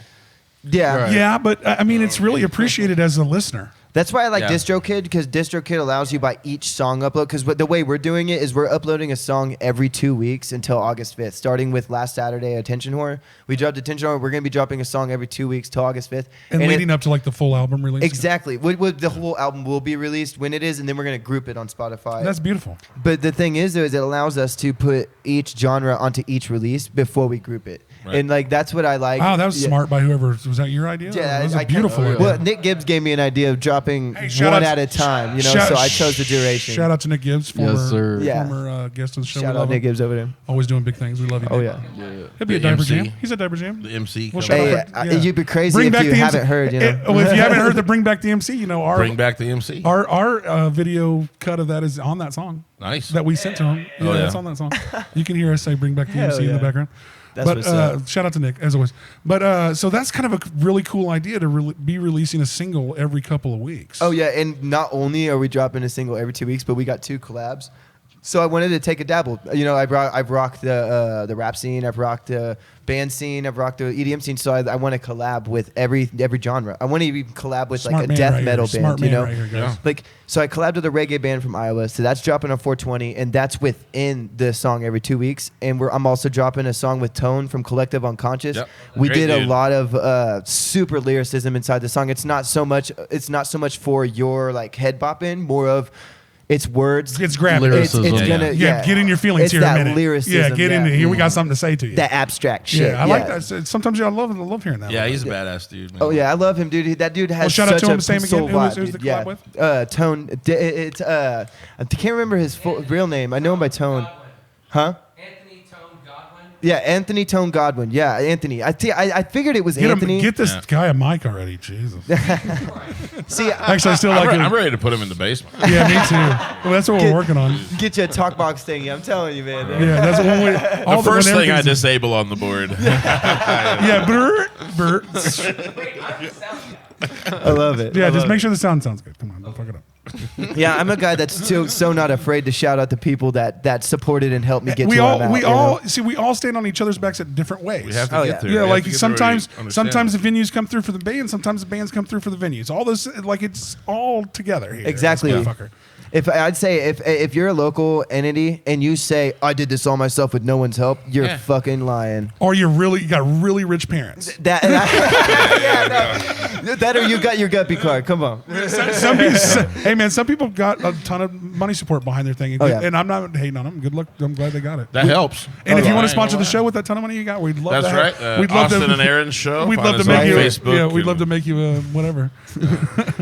Yeah. Right. Yeah, but I mean, it's really appreciated as a listener. That's why I like DistroKid, because DistroKid allows you by each song upload. Because the way we're doing it is we're uploading a song every 2 weeks until August 5th. Starting with last Saturday, Attention Whore. We dropped Attention Whore. We're going to be dropping a song every 2 weeks till August 5th. And leading up to the full album release. Exactly. The whole album will be released when it is, and then we're going to group it on Spotify. That's beautiful. But the thing is, though, is it allows us to put each genre onto each release before we group it. And like that's what I like. Wow, that was smart by whoever. Was that your idea? Yeah, that was a beautiful idea. Well, Nick Gibbs gave me an idea of dropping one at a time, so I chose the duration. Shout out to Nick Gibbs, former guest of the show. Shout out Nick Gibbs over there. Always doing big things. We love you. Oh, Nick. He'll be a Diaper Jam. He's a Diaper Jam. The MC. Well, you'd be crazy if you haven't heard. Well, if you haven't heard the Bring Back the MC, Bring Back the MC. Our video cut of that is on that song. Nice. That we sent to him. Yeah, it's on that song. You can hear us say "Bring Back the MC" in the background. But shout out to Nick as always. But so that's kind of a really cool idea to be releasing a single every couple of weeks. Oh yeah, and not only are we dropping a single every 2 weeks, but we got 2 collabs. So I wanted to take a dabble. I've rocked the rap scene, I've rocked the band scene, I've rocked the EDM scene. So I want to collab with every genre. I want to even collab with like a death metal band. So I collabed with a reggae band from Iowa. So that's dropping on 420, and that's within the song every 2 weeks. And I'm also dropping a song with Tone from Collective Unconscious. Yep. We did a lot of super lyricism inside the song. It's not so much for your like head bopping, more of it's words. It's grabbing. It's gonna get in your feelings it's here that a minute. Lyricism, Yeah, get in here. We got something to say to you. That abstract shit. Yeah, I like that. Sometimes I love hearing that. Yeah, he's a badass dude, man. Oh yeah, I love him, dude. That dude has shout out such to him. a Same soul again. vibe. Who's the collab with? Tone. It's I can't remember his real name. I know him by Tone. Huh? Yeah, Anthony Tone Godwin. Yeah, Anthony. I figured it was Anthony. Get this guy a mic already, Jesus. See, actually, I still like it. I'm ready to put him in the basement. Yeah, me too. Well, that's what we're working on. Get you a talk box thingy. I'm telling you, man. Yeah, that's one way. The first thing I disable on the board. Yeah, Bert. I love it. Yeah, just make sure the sound sounds good. Come on, don't fuck it up. Yeah, I'm a guy that's so not afraid to shout out the people that supported and helped me get we to all, where I'm at, we all stand on each other's backs at different ways. We have to get there. Yeah, like sometimes the venues come through for the band, sometimes the bands come through for the venues. All this, like it's all together here. Exactly. I'd say if you're a local entity and you say I did this all myself with no one's help, you're fucking lying. Or you got really rich parents. That or you got your guppy card. Come on. Some people got a ton of money support behind their thing, and I'm not hating on them. Good luck. I'm glad they got it. That helps. And if you want to sponsor the show with that ton of money you got, we'd love that. That's right. We'd love Austin and Aaron's show. We'd love to make you. Yeah, we'd love to make you whatever.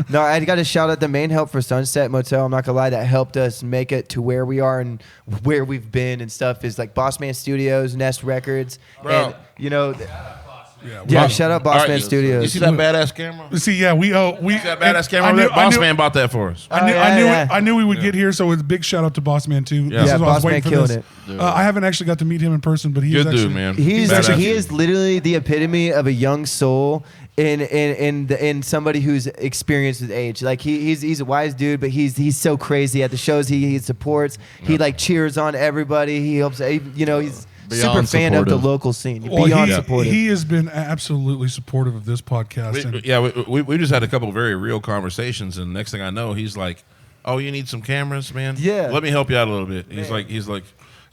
No, I got to shout out the main help for Sunset Motel. I'm not gonna lie, that helped us make it to where we are and where we've been and stuff is like Boss Man Studios, Nest Records, and shout out Boss Man Studios. You see that badass camera? See that badass camera. Boss Man bought that for us. I knew we would get here, so it's a big shout out to Boss Man too. Yeah, Boss Man killed it. I haven't actually got to meet him in person, but he's good actually, dude, man. He is literally the epitome of a young soul in somebody who's experienced with age. Like he's a wise dude, but he's so crazy at the shows he supports. He like cheers on everybody. He helps. He's super fan of the local scene. Beyond supportive. He has been absolutely supportive of this podcast. We just had a couple of very real conversations, and next thing I know, he's like, "Oh, you need some cameras, man? Yeah, let me help you out a little bit." He's like.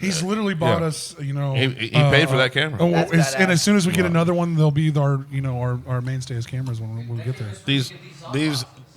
He's literally bought us, He paid for that camera. And as soon as we get another one, they'll be our mainstay as cameras when we get there.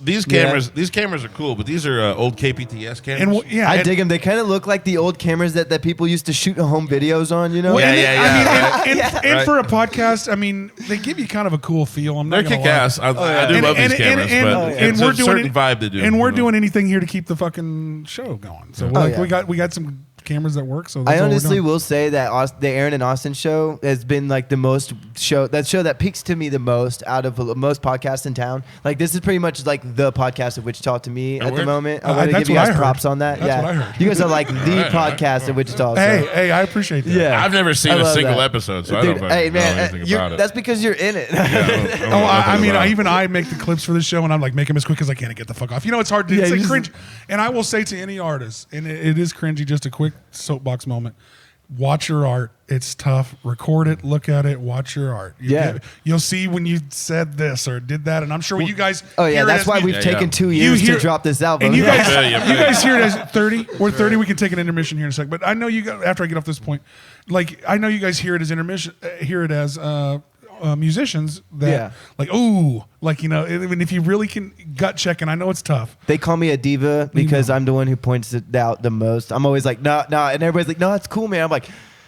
These cameras are cool, but these are old KPTS cameras. I dig them. They kind of look like the old cameras that people used to shoot home videos on. And for a podcast, I mean, they give you kind of a cool feel. They're kick-ass. I do love these cameras, but it's a certain vibe to do. And we're doing anything here to keep the fucking show going. So we got some cameras that work. So I honestly will say that the Aaron and Austin show has been like the most show that peaks to me the most out of most podcasts in town. Like this is pretty much like the podcast of Wichita to me at the moment. I want to give you guys props on that. That's what I heard. You guys are like the podcast of Wichita. So. Hey, I appreciate that. Yeah, I've never seen a single episode, so dude, I don't know anything about it. That's because you're in it. I make the clips for the show, and I'm like, make them as quick as I can and get the fuck off. It's hard to it's like cringe. And I will say to any artist, and it is cringy, just a quick soapbox moment. Watch your art. It's tough. Record it. Look at it. Watch your art. You'll see when you said this or did that, and I'm sure when you guys. Oh yeah, that's why we've taken 2 years to drop this album. And you guys hear it as 30. We're 30. We can take an intermission here in a second. But I know you guys. After I get off this point, I know you guys hear it as intermission. Hear it as. Musicians that even if you really can gut check, and I know it's tough. They call me a diva because I'm the one who points it out the most. I'm always like, no, and everybody's like, no, it's cool, man. I'm like,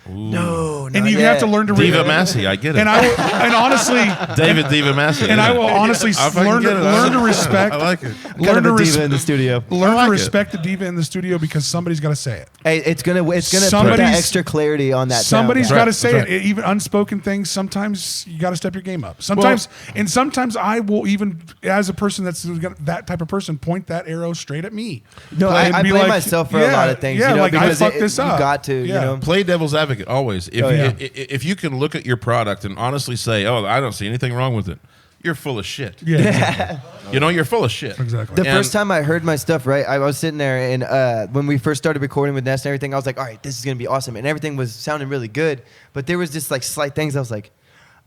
No, And you have to learn to read Diva Massey, I get it. And honestly, David Diva Massey. and I will honestly learn to respect. I like it. Learn to diva in the studio. Learn to respect the diva in the studio because somebody's got to say it. Hey, it's gonna put that extra clarity on that. Somebody's got to say That's it. Even unspoken things. Sometimes you got to step your game up. Sometimes I will even, as a person that's that type of person, point that arrow straight at me. No, I blame myself for a lot of things. Yeah, you know, like I because fucked this up. You got to. Yeah. You know. Play devil's advocate always. If you can look at your product and honestly say, "Oh, I don't see anything wrong with it," you're full of shit. Yeah, exactly. You know, you're full of shit. Exactly. The first time I heard my stuff, right, I was sitting there, and when we first started recording with Ness and everything, I was like, all right, this is going to be awesome. And everything was sounding really good. But there was just like slight things I was like,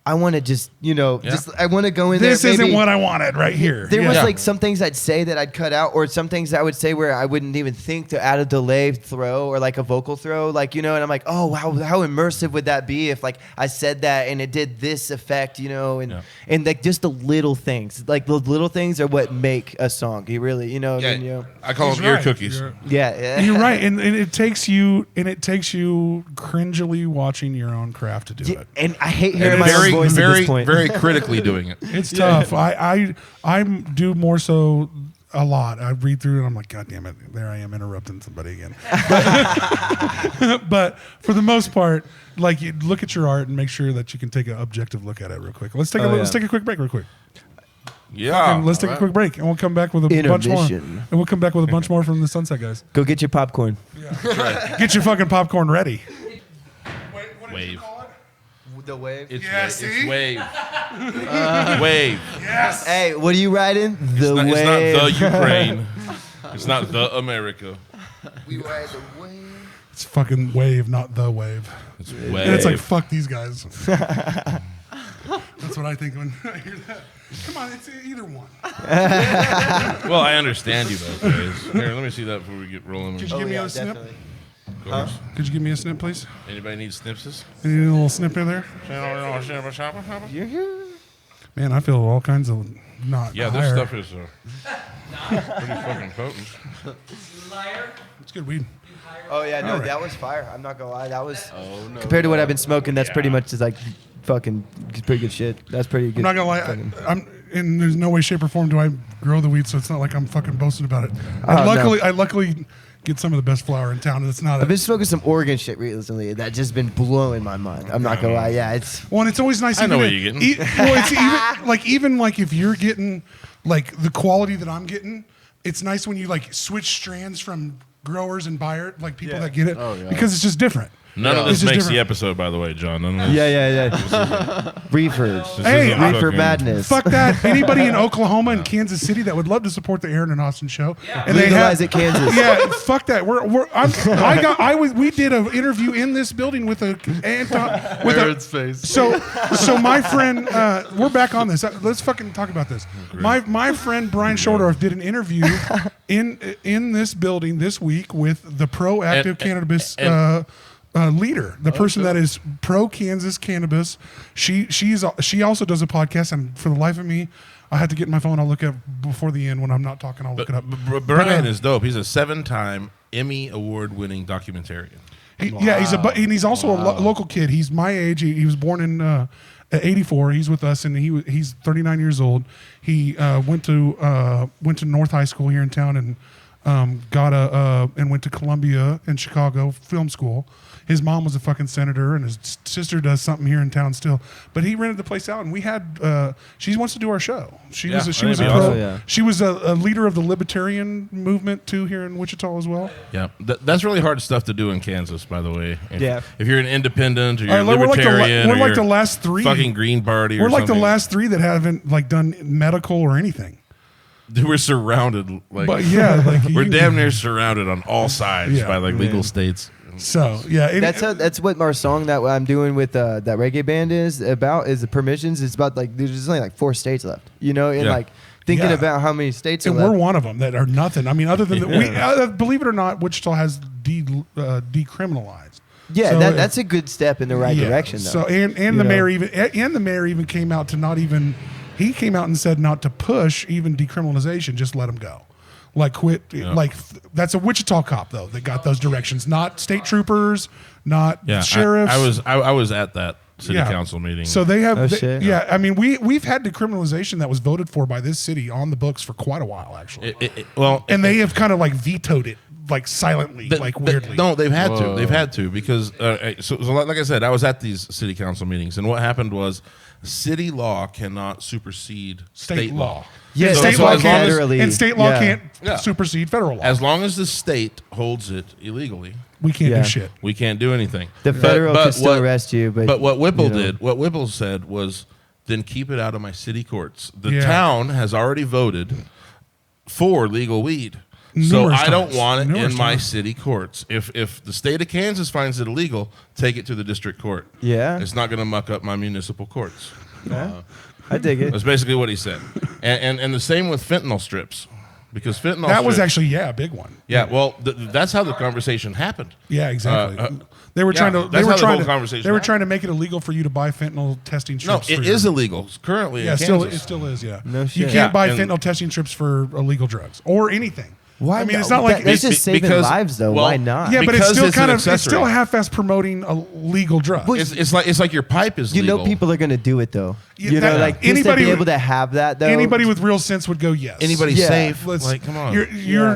I want to just, I want to go in there. This isn't what I wanted right here. There was like some things I'd say that I'd cut out, or some things I would say where I wouldn't even think to add a delay throw or like a vocal throw, like, and I'm like, oh, how immersive would that be if like I said that and it did this effect, and like just the little things, like the little things are what make a song. You really, I call them ear cookies. You're right, and it takes you cringily watching your own craft to do it. And I hate hearing my own voice at this point. Very critically doing it. It's tough. I do more so a lot. I read through and I'm like, God damn it, there I am interrupting somebody again. But for the most part, like, you look at your art and make sure that you can take an objective look at it real quick. Let's take a quick break real quick. Yeah. Let's take a quick break and we'll come back with a bunch more. And we'll come back with a bunch more from the Sunset guys. Go get your popcorn. Yeah. Right. Get your fucking popcorn ready. Wave. The wave. It's wave. Wave. Yes. Hey, what are you riding? The wave. It's not the Ukraine. It's not the America. We ride the wave. It's fucking wave, not the wave. It's And wave. it's like, fuck these guys. That's what I think when I hear that. Come on, it's either one. Well, I understand you both ways. Here, let me see that before we get rolling. Could you give me a snip? Of course. Could you give me a snip, please? Anybody need snipses? Any little snip in there? Man, I feel all kinds of not Yeah, higher. this stuff is pretty fucking potent. It's good weed. Oh yeah, no, that was fire. I'm not gonna lie, that was compared to what I've been smoking. That's pretty much just like fucking pretty good shit. That's pretty good. I'm not gonna lie. I'm in. There's no way, shape, or form do I grow the weed, so it's not like I'm fucking boasting about it. I luckily get some of the best flower in town. It's not. I've been smoking some Oregon shit recently that just been blowing my mind. I'm not gonna lie. Yeah, it's. Well, and it's always nice. I know what you're getting. Well, it's even like if you're getting like the quality that I'm getting, it's nice when you like switch strands from growers and buyer, like people that get it, because it's just different. None of this makes the episode, by the way, John. None of this. Yeah. Reefers. Hey, Reefer madness. Fuck that. Anybody in Oklahoma and Kansas City that would love to support the Aaron and Austin show, and Legalize it, Kansas. Yeah, fuck that. We did an interview in this building with Aaron's face. So my friend, we're back on this. Let's fucking talk about this. My friend Brian Shordorf did an interview in this building this week with the proactive cannabis leader, the person that is pro Kansas cannabis. She also does a podcast, and for the life of me, I had to get my phone. I'll look at before the end when I'm not talking. I'll look it up. Brian is dope. He's a 7-time Emmy award-winning documentarian. He's also a local kid. He's my age. He was born in 84. He's with us, and he's 39 years old. He went to North High School here in town, and and went to Columbia in Chicago film school. His mom was a fucking senator, and his sister does something here in town still. But he rented the place out, and we had. She wants to do our show. She was a leader of the libertarian movement too here in Wichita as well. Yeah, that's really hard stuff to do in Kansas, by the way. If you're an independent or you're a we're libertarian, like the last three fucking Green Party. We're like the last three that haven't like done medical or anything. We're surrounded, we're damn near surrounded on all sides by like legal states. So that's what our song that I'm doing with that reggae band is about. Is the permissions? It's about like there's only like 4 states left, like thinking about how many states. And are left. we're one of them that are nothing. I mean, other than believe it or not, Wichita has decriminalized. Yeah, that's a good step in the right direction. Though. So and the mayor even came out to not even. He came out and said not to push even decriminalization, just let them go. Like quit. Like that's a Wichita cop though that got those directions, not state troopers, not sheriffs. I was at that city council meeting. So they have, shit. I mean, we've had decriminalization that was voted for by this city on the books for quite a while, actually. And they have kind of like vetoed it, like silently, like weirdly. No, they've had to. They've had to because, so like I said, I was at these city council meetings, and what happened was city law cannot supersede state law. Yeah, state so law as long can't, as- and state law Yeah. can't supersede federal law. As long as the state holds it illegally, we can't Yeah. do shit. we can't do anything. The federal can still arrest you, but what Whipple you know. did, what Whipple said was, then keep it out of my city courts. The Yeah. town has already voted for legal weed. So Numerous I don't times. want it Numerous in my times. city courts. If the state of Kansas finds it illegal, take it to the district court. Yeah. It's not going to muck up my municipal courts. I dig it. That's basically what he said. And the same with fentanyl strips. Because fentanyl That was strips- actually, a big one. Yeah, well, that's how the conversation happened. Yeah, exactly. They were yeah, trying to. They that's were how the trying whole to. conversation They were happened. trying to make it illegal for you to buy fentanyl testing No, strips. it is illegal currently Yeah, in Kansas. it still is. Yeah. No You shit. can't Yeah, buy and- fentanyl testing strips for illegal drugs or anything. Why? I mean, it's not? not like that's it's, just saving because- lives, though. well, Why not? yeah, but it's because still it's an kind of it's accessory. still half-ass promoting a legal drug. Well, It's like your pipe is you legal. know, people are gonna do it though. Yeah, You know, that- like just anybody to be with- able to have that though. Anybody with real sense would go yes. Anybody Yeah. safe? Let's- Like, come on. You're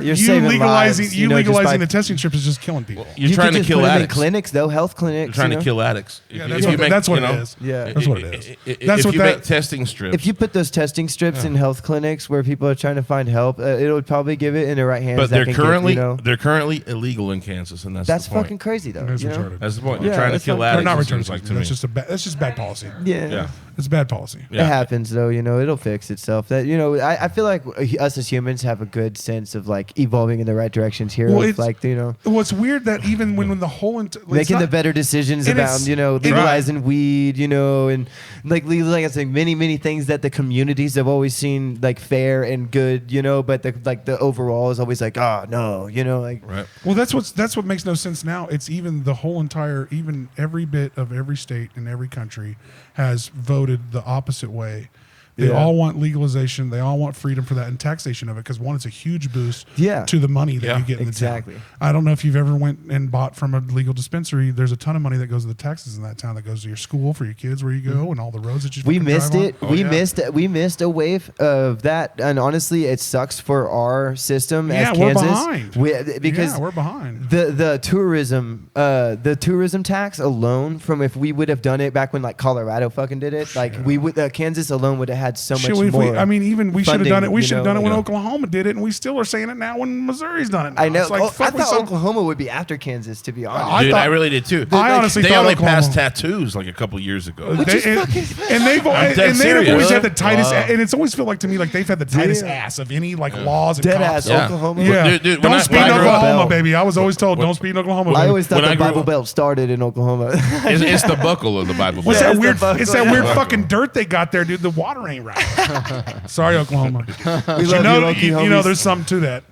you're saving legalizing lives, you know, just legalizing by- the testing strips is just killing people. You're you trying could to just kill put them in addicts. clinics though, health You're clinics. trying you to know? kill addicts. Yeah, If that's you what- make- that's what you it know, is. Yeah. That's what it is. That's If what you that- make testing strips, If you put those testing strips in health clinics where people are trying to find help, it would probably give it in the right hands. but that they're can currently get, you know, they're currently illegal in Kansas, and that's that's the point. fucking crazy though. That's You know? retarded. That's the point. Yeah, You're trying to that's kill not- They're addicts. not it return seems like to me. That's just bad policy. Yeah. Yeah. It's bad policy. Yeah. It happens though, you know, it'll fix itself. That you know, I feel like us as humans have a good sense of like evolving in the right directions here. Well, of, it's- like, you know, What's weird that even when the whole making the better decisions and about, it's- you know, and- legalizing weed, you know, and like legalizing many things that the communities have always seen like fair and good, you know, but the overall is always like, oh no, you know, like Right. Well, that's what makes no sense now. It's even the whole entire, even every bit of every state in every country has voted the opposite way. They Yeah. all want legalization. They all want freedom for that and taxation of it because one, it's a huge boost Yeah. to the money that Yeah. you get in Exactly. the town. I don't know if you've ever went and bought from a legal dispensary. There's a ton of money that goes to the taxes in that town that goes to your school for your kids where you go and all the roads that you we fucking missed drive on. it. Oh, we yeah. missed a wave of that, and honestly, it sucks for our system Yeah, as we're Kansas. behind. Because Yeah, we're behind. the tourism tax alone, from if we would have done it back when like Colorado fucking did it, like we would Kansas alone would have had so Shit, much if more. I mean, even we should have done it. We you should have know, done it when yeah. Oklahoma did it, and we still are saying it now when Missouri's done it. Now. I know. It's like, I fuck, we thought so- Oklahoma would be after Kansas, to be honest. I Dude, thought- I really did too. I honestly they thought only Oklahoma- passed tattoos like a couple years ago. Which is and, fucking- and they've I'm dead and they've always serious. had the tightest, Wow. and it's always felt like to me like they've had the tightest Damn. ass of any like laws and Dead cops. ass Yeah. Oklahoma. Yeah, Dude, when don't I- speed when in I grew up- Oklahoma, baby. I was always told don't speed in Oklahoma. I baby. always thought When I the grew Bible up- Belt started in Oklahoma. It's the buckle of the Bible. What's Yeah, that it's weird? the buckle, It's that yeah. weird fucking dirt they got there, dude. The water ain't right. Sorry, Oklahoma. We you love know, Okie you know, homies. there's something to that.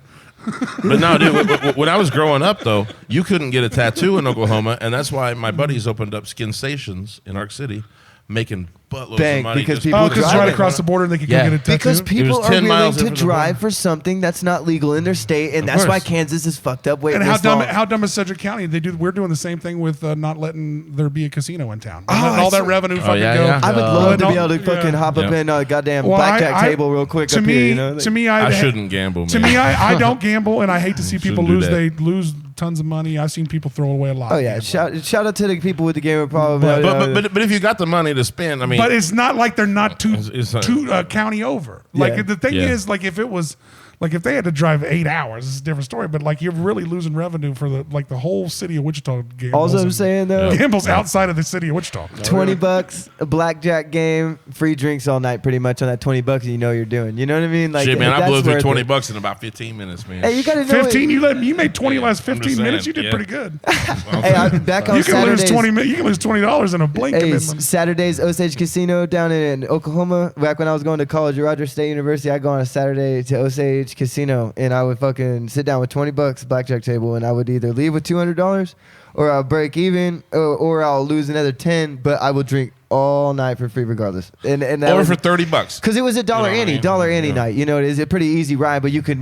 But no, dude, when I was growing up, though, you couldn't get a tattoo in Oklahoma, and that's why my buddies opened up skin stations in Arc City, making buttloads Bang, of money. because just- people Oh, because it's drive right it. across the border and they could Yeah. go get a tattoo. Because people was are 10 willing miles to in from the drive border. for something that's not legal in their state, and that's why course. Kansas is fucked up. Wait, And this long. how dumb is Sedgwick County? We're doing the same thing with not letting there be a casino in town. Oh, Letting all that I see. revenue fucking yeah, go. yeah. I would Yeah. love to No, be able to fucking yeah. hop up Yeah. in a goddamn Well, blackjack I- table real quick To up me, here. You know, to me, I shouldn't gamble, man. To me, I don't gamble, and I hate to see people Shouldn't do lose. that. They lose tons of money. I've seen people throw away a lot. Oh yeah, shout out to the people with the gaming problem. But if you got the money to spend, I mean, But it's not like they're not It's like- two county over. Like Yeah. the thing Yeah. is, like if it was, like if they had to drive 8 hours, it's a different story. But like you're really losing revenue for the whole city of Wichita. Gambles All I'm and- saying though, gambles outside of the city of Wichita. $20, a blackjack game, free drinks all night, pretty much on that $20. You know what you're doing. You know what I mean? Like shit, man, I that's blew through worth it. $20 in about 15 minutes, man. Hey, you gotta know 15. It. You made 20 last I'm just 15 minutes. saying, You did yeah. pretty good. Hey, I'll be back on You can Saturdays. lose 20. You can lose $20 in a blink. Hey, and then- Saturdays, Osage Casino down in Oklahoma. Back when I was going to college at Rogers State University, I'd go on a Saturday to Osage Casino, and I would fucking sit down with $20 blackjack table, and I would either leave with $200, or I'll break even, or I'll lose another 10. But I will drink all night for free regardless. And that Or was, for $30. because it was a dollar ante night. You know, it is a pretty easy ride, but you can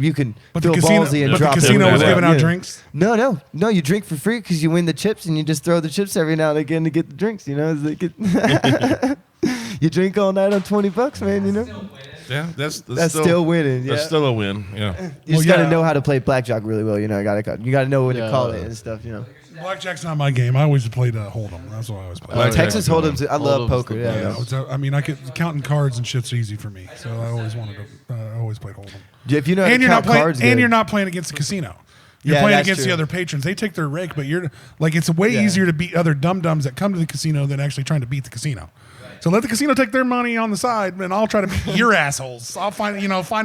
But feel the casino, ballsy and but drop the it. casino was Yeah. giving out Yeah. drinks. No, you drink for free because you win the chips and you just throw the chips every now and again to get the drinks. You know, it's like you drink all night on $20, man. You know, Yeah, that's still winning. Yeah. That's still a win. Yeah. You just Well, gotta yeah. know how to play blackjack really well. You know, you gotta know when to call it and stuff. You know, Blackjack's not my game. I always played Hold'em. That's what I always played. Blackjack. Texas Hold'em's. I love Hold'em's poker. the Yeah. best. I mean, I could counting cards and shit's easy for me. So I always wanted to. I always played Hold'em. If you know how to And you're not count playing. cards, And good. you're not playing against the casino. You're Yeah, playing that's against the true. other patrons. They take their rake, but you're like it's way easier to beat other dum dums that come to the casino than actually trying to beat the casino. So let the casino take their money on the side, and I'll try to beat your assholes. I'll find the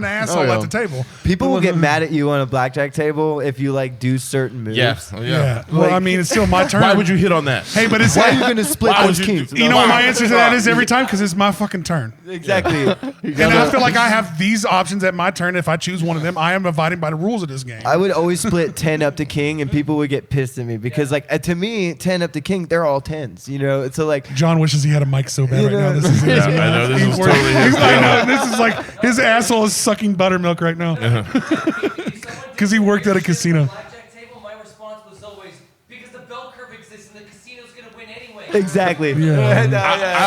asshole yeah. at the table. People will get mad at you on a blackjack table if you like do certain moves. Yeah. Yeah. Well, I mean, it's still my turn. Why would you hit on that? Hey, but it's Why are you gonna split Why those would you kings? do- you know what my Why? answer to that is every time because it's my fucking turn. Exactly. And I feel like I have these options at my turn. If I choose one of them, I am abiding by the rules of this game. I would always split 10 up to king, and people would get pissed at me because, like, to me, 10 up to king, they're all 10s. You know, so like, John wishes he had a mic so bad You right now. know. This is it. I know this is We're- totally his I know, deal. this is like his asshole is sucking buttermilk right now because he worked at a casino. Blackjack table, my response was always because the bell curve exists and the casino's gonna win anyway. exactly. Yeah.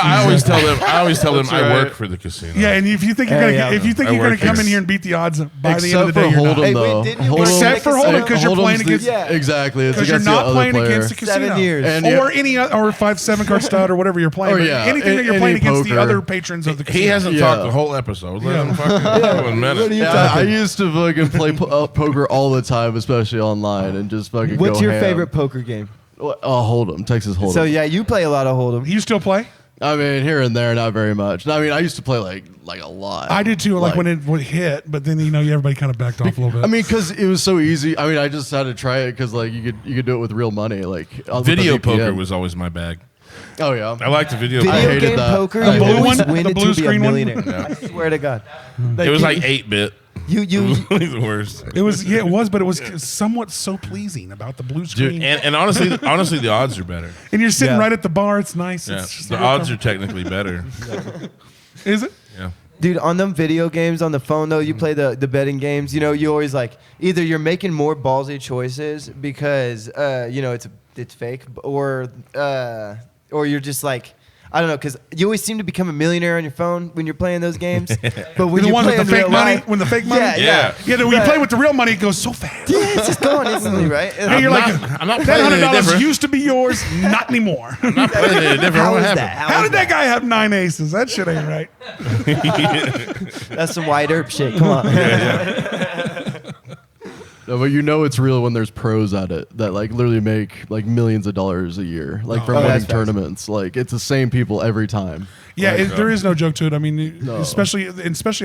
I always tell them. That's I right. work for the casino. Yeah, and if you think you're gonna, Yeah, yeah. if you think I you're gonna work come ex- in here and beat the odds, by the end of Except the day, for you're not. Hold'em, Hey, though. wait, didn't you work Except for Hold'em, because you're Hold'em's playing the- against. Yeah. Exactly. It's Because you're against the not other playing player. against the casino, 7 years. And or any or 5-7 card stud or whatever you're playing. Or but yeah, anything that you're any playing against the poker. other patrons of the casino. He hasn't Yeah. talked the whole episode. Let him fucking go in a minute. What are you Yeah, talking? I used to fucking play poker all the time, especially online, and just fucking What's go your ham. favorite poker game? Hold'em, Texas Hold'em. So yeah, you play a lot of Hold'em. You still play? I mean, here and there, not very much. I mean, I used to play like a lot. I did too. Like when it would hit, but then everybody kind of backed off a little bit. I mean, because it was so easy. I mean, I just had to try it because like you could do it with real money. Like with the Video VPN. poker was always my bag. Oh yeah. I like the video. Video I hated game that. poker, The you blue always one? win The it blue to be a screen one? millionaire. I swear to God. It was like 8-bit. you It was really the worst. it was, but it was somewhat so pleasing about the blue screen. Dude, and honestly, the odds are better. And you're sitting Yeah. right at the bar. It's nice. Yeah, It's just the like, odds are technically better. Is it? Yeah. Dude, on them video games on the phone though, you play the betting games. You know, you always like either you're making more ballsy choices because it's fake, or you're just like. I don't know, because you always seem to become a millionaire on your phone when you're playing those games. But when The you ones play with the in fake real money? life- When the fake money? Yeah, Yeah. Yeah, when you Right. play with the real money, it goes so fast. Yeah, it's just going instantly, right? And you're like, I'm not that playing any $100 different. used to be yours, not anymore. I'm not playing any different. How What is happened? that? How did that guy have 9 aces? That shit ain't right. That's some white herb shit. Come on. No, but you know it's real when there's pros at it that like literally make like millions of dollars a year, like from Oh, winning that's facts. tournaments. Like it's the same people every time. Yeah, Like, there is no joke to it. I mean, No. especially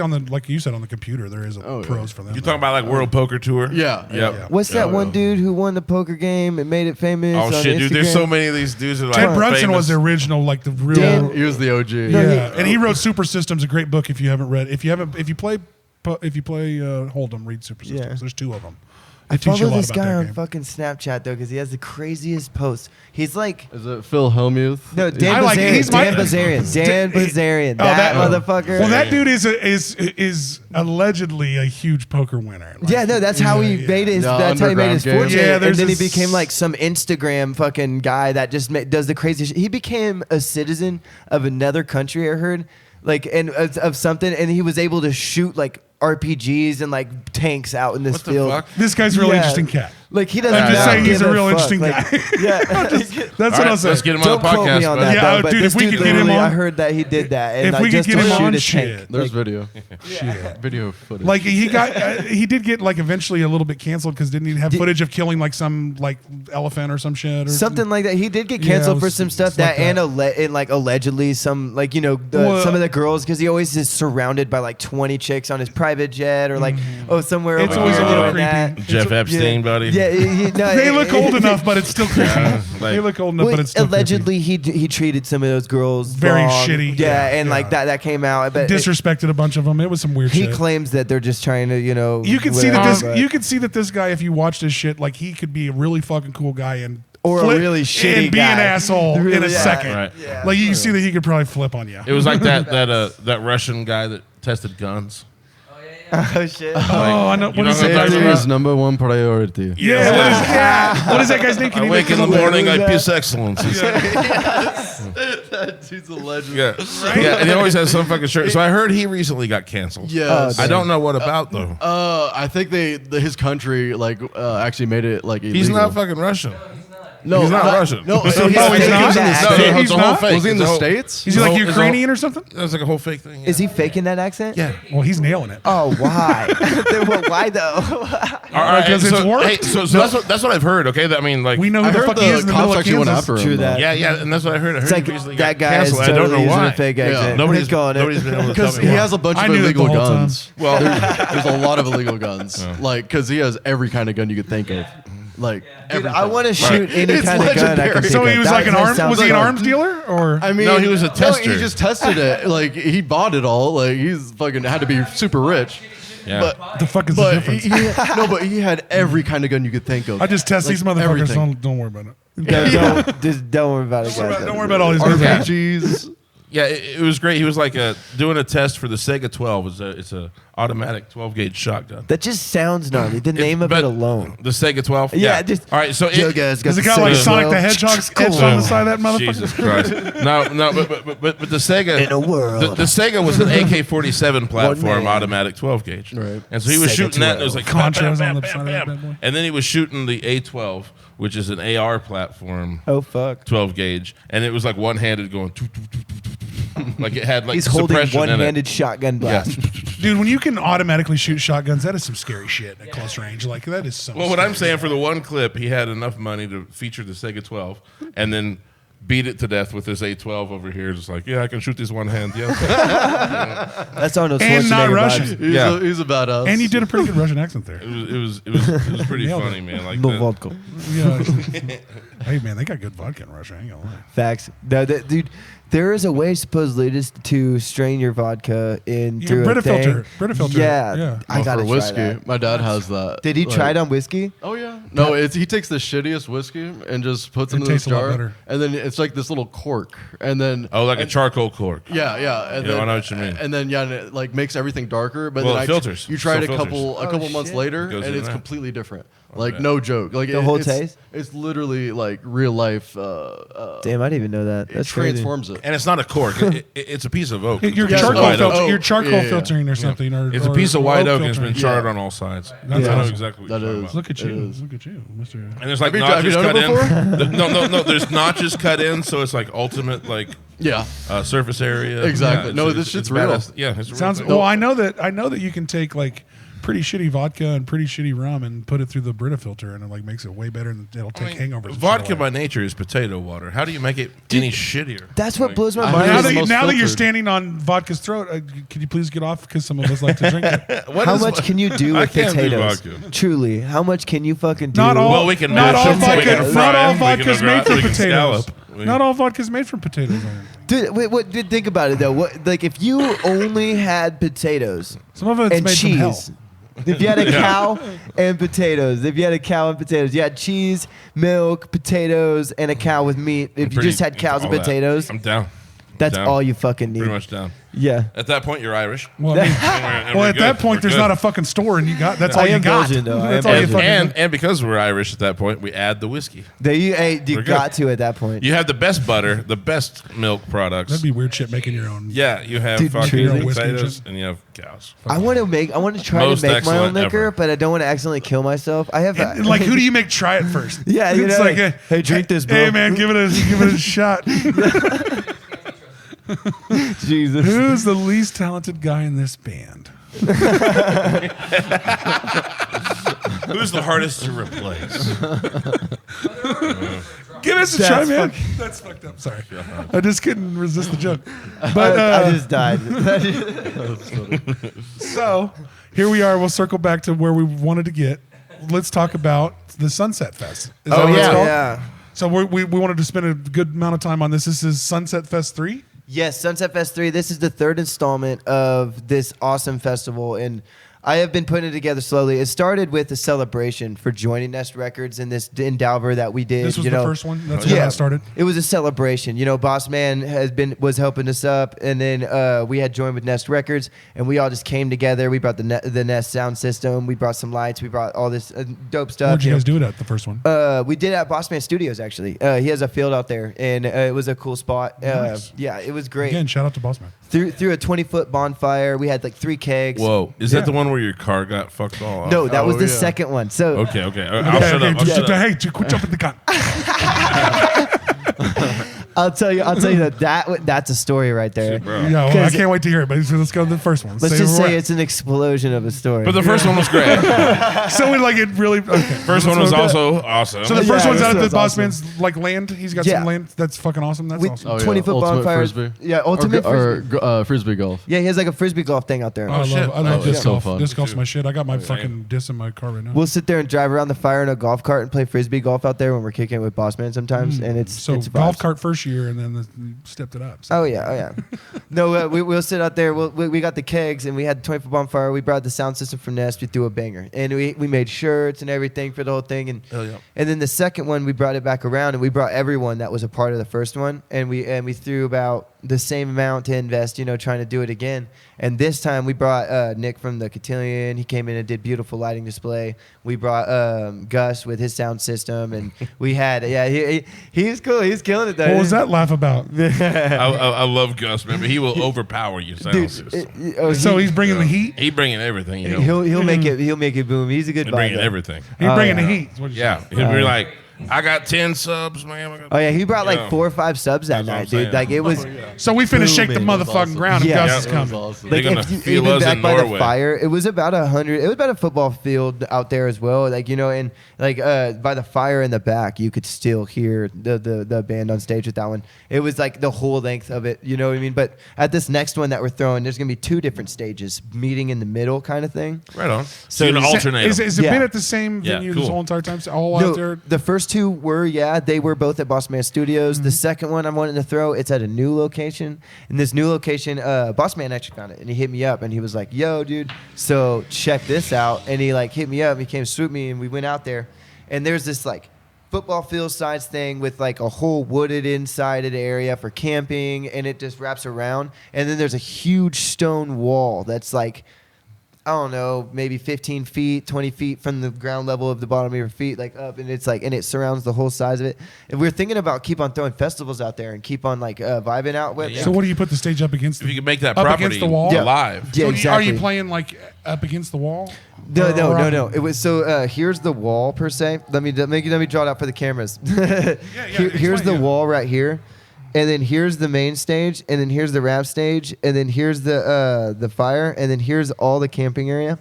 on the, like you said, on the computer, there is Oh, yeah. pros for them. You talking about like World Poker Tour? Yeah, Yep. yeah. What's that one dude who won the poker game and made it famous? Oh on shit, dude! There's Instagram? so many of these dudes that are like Ted Brunson famous. was the original, like the real. Dan- he was the OG. Yeah, and he wrote Super Systems, a great book. If you haven't read, if you play Hold'em, read Super Systems. Yeah. There's 2 of them. I They teach you a follow lot this about guy that on game. fucking Snapchat though because he has the craziest posts. He's like, Is it Phil Hellmuth? no, Dan I like- Bazarian. he's my- Dan Bazarian. Dan Bazarian. Oh, that that- motherfucker. Well, that dude is allegedly a huge poker winner. Like, Yeah, no, that's how he yeah. made his. Yeah, That's how he made his underground fortune. game. Yeah, and there's then he this- became like some Instagram fucking guy that just does the crazy shit. He became a citizen of another country. I heard, like, and of something, and he was able to shoot like RPGs and like tanks out in this What the field. fuck? This guy's a real Yeah. interesting cat. Like he doesn't. I'm just not saying he's give a real fuck. interesting Like, guy. Yeah, That's All what right, I'm saying. let's get him on don't the quote podcast, me on bro. that, Yeah, though, but dude, this if we dude could get him literally, on- I heard that he did that, and If like, we could just get to him shoot on, a shit. tank. There's Like, video. Shit. Video footage. Like he did get like eventually a little bit canceled because didn't he have footage of killing like some like elephant or some shit or something like that. He did get Yeah, canceled it for was- some stuff it's like that, that. and like allegedly some like Well, some of the girls because he always is surrounded by like 20 chicks on his private jet or like somewhere It's over always here a little doing creepy. that. Jeff Epstein, buddy. Yeah, They look old enough, but it's still creepy. They look old enough, Well, but it's still allegedly he treated some of those girls Very wrong. shitty. Yeah, Yeah, and like yeah. that came out. But creepy. Disrespected a bunch of them. It was some weird he shit. claims that they're just trying to You can see that whatever, this. but- You can see that this guy, if you watch this shit, like he could be a really fucking cool guy and Or flip a really shitty and be guy. an asshole in a Yeah. second. Right. Yeah. Like you can see that he could probably flip on you. It was like that Russian guy that tested guns. Oh shit. Oh, I know. What know is what I'm that? talking Safety about? is number one priority. Yeah. What is that guy's name? Can I you wake make in the it up? morning, I piss excellence. He's a legend. Yeah, yeah, and he always has some fucking shirt. So I heard he recently got canceled. Yes. I don't know what about though. I think his country actually made it like illegal. He's not fucking Russian. No, he's not Russian. No, so he's Oh, he's faking not? that No, accent. it's a whole fake. Was he in the It's a whole- States? Is he like It's a whole- Ukrainian or something? That's like a whole fake thing. Yeah. Is he faking that accent? Yeah. Well, he's nailing it. Oh, why? Well, why though? All right, Because it's so, worked. hey, so that's what I've heard. Okay, I mean, like We know I who the heard fuck he is in the the middle cops of actually went Kansas. after him. True though. that. Yeah, and that's what I heard. I heard It's like he recently that got guy is canceled. I don't totally know using why. a fake Yeah. accent. Nobody's calling been able to tell Because me he why. has a bunch I of knew that the illegal whole time. guns. Well, There's a lot of illegal guns. Like, because he has every kind of gun you could think of. Like, Dude, everything. I want to shoot any It's kind of gun I can legendary. think So he of. was That like an just arms. sounds Was he an like- arms dealer or? I mean, No, he was a tester. he just tested it. Like, he bought it all. Like, he's fucking had to be super rich. yeah. But The fuck is the but difference? but he had every kind of gun you could think of. I just test Like, these motherfuckers. everything. Don't worry about it. Don't worry about it, guys. Don't worry about all these. RPGs. Yeah, it was great. He was like doing a test for the Sega 12. It's a automatic 12 gauge shotgun. That just sounds gnarly. The name of But it alone. The Sega 12. Yeah, just all right. So Joe guys got Does it the got like Sega Sonic the 12. Hedgehog's etched on the side of that motherfucker? Jesus Christ. No, but the Sega In a world. The Sega was an AK-47 platform man. automatic 12 gauge. Right. And so he was Sega shooting that, and it was like Contras bam, on the bam, side of bam, that bad boy. and then he was shooting the A12, which is an AR platform, Oh fuck. 12 gauge, and it was like one-handed going, like it had like He's holding suppression in it. one-handed shotgun blast. Dude, when you can automatically shoot shotguns, that is some scary shit at close range. Like that is so. Well, what scary. I'm saying for the one clip, he had enough money to feature the Sega 12, and then beat it to death with this A12 over here. Just like, yeah, I can shoot this one hand. Yeah, That's Arnold Schwarzenegger. And not vibes. Russian. Yeah. He's a badass. And you did a pretty good Russian accent there. it was pretty Nailed funny, it. man. Like No that. vodka. Yeah. Hey man, they got good vodka in Russia. I ain't gonna lie. Facts. No, dude, there is a way supposedly to strain your vodka in Yeah, through a Brita thing. filter. Brita filter. Yeah, Yeah. I Oh, gotta for try whiskey. that. My dad has that. Did he Like- try it on whiskey? Oh yeah. No, he takes the shittiest whiskey and just puts it It in this tastes a lot jar, better. and then it's like this little cork, and then Oh, like a charcoal cork. yeah, and Yeah, then, I know what you mean. And then and it like makes everything darker. But Well, then it filters. You try it Still a couple filters. months shit. later, It goes and in it's there. completely different. Like bet. no joke. Like The whole it's, taste? It's literally like real life. Damn, I didn't even know that. It That's crazy. transforms it. And it's not a cork. it's a piece of oak. You're It's a charcoal, white oak. filter- you're charcoal yeah, yeah. filtering or something. Or, It's a or- piece of or white oak, and it's filtering. been charred Yeah. on all sides. That's I know awesome. exactly what That you're talking is. about. Look at It you. is. Look at you, Mr. And there's like Have you notches done cut it in. No. There's notches cut in, so it's like ultimate like Yeah. surface area. Exactly. Yeah, No, it's- this shit's it's real. badass. Yeah, it's a real Sounds thing. well. I know that you can take like pretty shitty vodka and pretty shitty rum and put it through the Brita filter, and it like makes it way better, and it'll take hangovers. and Vodka shit by away. nature is potato water. How do you make it any shittier? That's what Like- blows my I mind. heard Now it's that, the most now that you're filtered. standing on vodka's throat, could you please get off? Because some of us like to drink it. What How is- much can you do I with can't do potatoes? vodka. Truly, how much can you fucking do? Not all. Well, we can not mash all them, we vodka. can fry Not all them, we can vodka's go made out, from we can potatoes. scallop. We- Not all vodka's made from potatoes. Dude, wait, think about it though. What, like, if you only had potatoes Some of it's and made from hell. cheese. If you had a cow and potatoes, you had cheese, milk, potatoes, and a cow with meat. If you Pretty- just had cows and all that. potatoes, I'm down. that's Down. all you fucking need. Pretty much down. Yeah. At that point, you're Irish. Well, I mean, And well, we're at that good. point, We're there's good. not a fucking store, and you got that's I all you am got. Belgian, though. I That's am all you Belgian. fucking. And because we're Irish at that point, we add the whiskey. You We're got good. to at that point. You have the best butter, the best milk products. That'd be weird shit making your own. Yeah, you have Dude, fucking truly. potatoes and you have cows. I want to try Most to make my own excellent liquor, ever. but I don't want to accidentally kill myself. I have And, like, who do you make try it first? Yeah, you it's know, like, like, hey, drink this, bro. Hey, man, give it a shot. Jesus. Who's the least talented guy in this band? Who's the hardest to replace? Give us a That's try, man. That's fucked up. Sorry, I just couldn't resist the joke. But I just died. so here we are. We'll circle back to where we wanted to get. Let's talk about the Sunset Fest. Is that what it's called? yeah. So we wanted to spend a good amount of time on this. This is Sunset Fest 3. Yes, Sunset Fest 3. This is the third installment of this awesome festival. And I have been putting it together slowly. It started with a celebration for joining Nest Records in this endeavor that we did. This was the first one. That's yeah, where I started. It was a celebration. Boss Man was helping us up, and then we had joined with Nest Records, and we all just came together. We brought the Nest sound system. We brought some lights. We brought all this dope stuff. Where'd you guys do it at the first one? We did it at Boss Man Studios actually. He has a field out there, and it was a cool spot. Nice. Yeah, it was great. Again, shout out to Boss Man. Through a 20-foot bonfire, we had like 3 kegs. Whoa, is that the one where your car got fucked all up? No, that was the second one. So Okay. I'll shut up. Hey, quit jumping the gun. I'll tell you that's a story right there. Shit, bro. Yeah, well, I can't wait to hear it. But let's go to the first one. Let's just say it's an explosion of a story. But the first one was great. So we like it really. Okay. First one was also awesome. So the first one's out at the Boss awesome. Man's like land. He's got some land that's fucking awesome. That's awesome. Oh, yeah. 20-foot Ultimate bonfires. Frisbee. Yeah, ultimate frisbee. Or frisbee golf. Yeah, he has like a frisbee golf thing out there. I love disc so golf. fun. Disc golf's my shit. I got my fucking disc in my car right now. We'll sit there and drive around the fire in a golf cart and play frisbee golf out there when we're kicking it with Boss Man sometimes, and it's So it's golf vibes. cart first year, and then we stepped it up. So. Oh yeah. No, we'll sit out there. We got the kegs, and we had the 20-foot bonfire. We brought the sound system from Nest. We threw a banger, and we made shirts and everything for the whole thing. And and then the second one, we brought it back around, and we brought everyone that was a part of the first one, and we threw about the same amount to invest, trying to do it again. And this time we brought Nick from the Cotillion. He came in and did beautiful lighting display. We brought Gus with his sound system, and we had he's cool. He's killing it though. What was that laugh about? I love Gus, man, but he will overpower your sound system. So he's bringing the heat. He bringing everything. He'll make it boom. He's a good He guy. bringing everything. He's bringing the yeah. heat. is what you're saying. Yeah, he'll be like, I got 10 subs, man. Oh yeah, he brought like Yeah. 4 or 5 subs that That's what I'm night, dude. saying. Like it was. So we finished shake the Booming. motherfucking Awesome. ground, and Yeah. Gus is That was coming. awesome. They're Like gonna if you, feel even us back in by Norway. the fire, it was about 100. It was about a football field out there as well. Like and like by the fire in the back, you could still hear the band on stage with that one. It was like the whole length of it. You know what I mean? But at this next one that we're throwing, there's gonna be 2 different stages, meeting in the middle kind of thing. Right on. So So you're gonna alternate. Is it Yeah. been at the same Yeah, venue this cool. whole entire time? So all No, out there. the first 2 were, they were both at Boss Man Studios. The second one I'm wanting to throw, it's at a new location. And this new location, Boss Man actually found it, and he hit me up, and he was like, "Yo, dude, so check this out." And he like hit me up, he came swoop me, and we went out there. And there's this like football field size thing with like a whole wooded insided area for camping, and it just wraps around. And then there's a huge stone wall that's like, I don't know, maybe 15 feet, 20 feet from the ground level of the bottom of your feet, like up, and it's like, and it surrounds the whole size of it. And we're thinking about keep on throwing festivals out there and keep on like vibing out with. Yeah. So what do you put the stage up against? If you can make that up property against the wall? alive. Yeah, So exactly. Are you playing like up against the wall? No. It was so. Here's the wall per se. Let me draw it out for the cameras. Here's the wall right here, and then here's the main stage, and then here's the rap stage, and then here's the fire, and then here's all the camping area.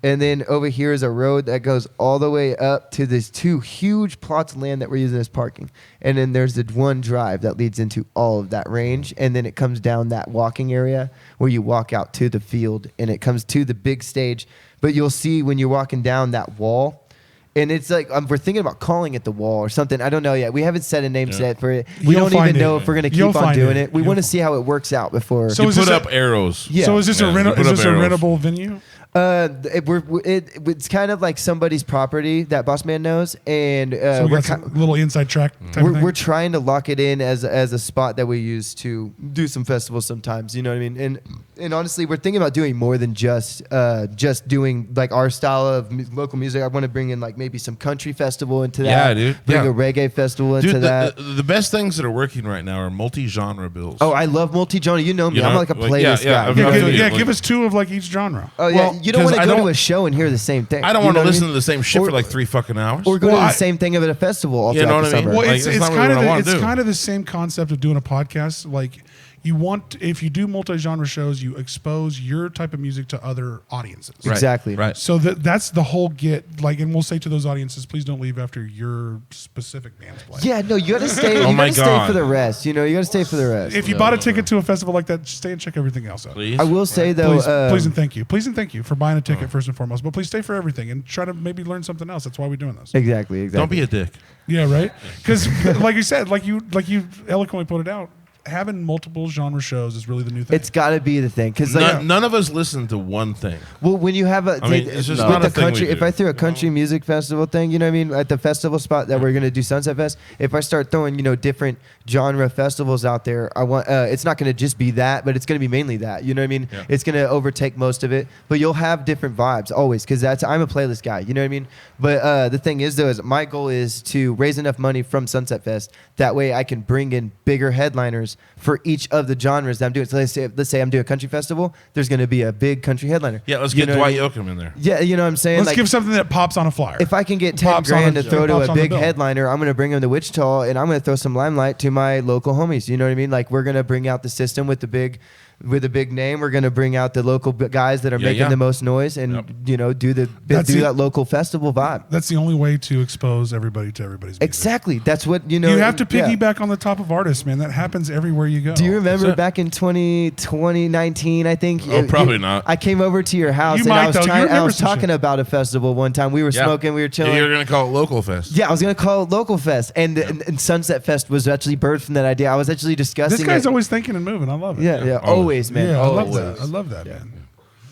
And then over here is a road that goes all the way up to these 2 huge plots of land that we're using as parking. And then there's the one drive that leads into all of that range. And then it comes down that walking area where you walk out to the field, and it comes to the big stage. But you'll see when you're walking down that wall, and it's like we're thinking about calling it the wall or something. I don't know yet. We haven't set a name set for it. We You'll don't even find know it. if we're going to You'll keep on find doing it. it. We You'll want to find see how it works out before. So You is put this up arrows. Yeah. So is this Yeah, you put is up this a arrows. rentable venue? It's kind of like somebody's property that Boss Man knows, and So we we're got some little inside track type of thing? we're trying to lock it in as a spot that we use to do some festivals sometimes. You know what I mean? And honestly, we're thinking about doing more than just doing like our style of local music. I want to bring in like maybe some country festival into that. Yeah, dude. Bring Yeah. a reggae festival into Dude, that. the best things that are working right now are multi-genre bills. Oh, I love multi-genre. You know me. You I'm know, like a like, playlist yeah, guy. I've Yeah, I give, feel you. give us 2 of like each genre. Oh yeah, Well, you don't want 'cause to I go to don't- a show and hear the same thing. I don't You want know to what listen mean? to the same shit Or- for like 3 fucking hours. Or go Well, to I- the same thing of at a festival all You know throughout what the I mean? summer. Well, Like, it's that's not kind really of what I wanna it's do. kind of the same concept of doing a podcast. Like you want, if you do multi-genre shows, you expose your type of music to other audiences. Right, Exactly. Right. So that's the whole get. Like, and we'll say to those audiences, please don't leave after your specific band's play. Yeah, no, you gotta stay. Oh You my gotta stay God. for the rest. You know, you gotta stay for the rest. If you bought a ticket to a festival like that, stay and check everything else out. Please. I will say though, Please and thank you. Please and thank you for buying a ticket first and foremost. But please stay for everything and try to maybe learn something else. That's why we're doing this. exactly. Don't be a dick. Yeah, right. Because like you said, like you eloquently put it out. having multiple genre shows is really the new thing. It's got to be the thing because none of us listen to one thing. Well, when you have it's just with not the a thing we country, do. if I threw a country music festival thing, you know what I mean, at the festival spot that we're gonna do Sunset Fest, if I start throwing different genre festivals out there, I want it's not gonna just be that, but it's gonna be mainly that. You know what I mean? Yeah. It's gonna overtake most of it, but you'll have different vibes always because I'm a playlist guy. You know what I mean? But the thing is though, is my goal is to raise enough money from Sunset Fest that way I can bring in bigger headliners for each of the genres that I'm doing. So let's say I'm doing a country festival. There's going to be a big country headliner. Yeah, let's get Dwight Yoakam in there. Yeah, you know what I'm saying? Let's give something that pops on a flyer. If I can get 10 grand to throw to a big headliner, I'm going to bring him to Wichita and I'm going to throw some limelight to my local homies. You know what I mean? Like we're going to bring out the system with a big name. We're going to bring out the local guys that are making the most noise and do that local festival vibe. That's the only way to expose everybody to everybody's music. Exactly. That's what you have to piggyback on the top of artists, man. That happens everywhere you go. Do you remember back in 2019, I think? Oh, probably not. I came over to your house I was talking about a festival one time. We were smoking, we were chilling. You were going to call it Local Fest. Yeah, I was going to call it Local Fest. And Sunset Fest was actually birthed from that idea. I was actually discussing This guy's always thinking and moving. I love it. Yeah. Always, man. Yeah, always. I love that, man.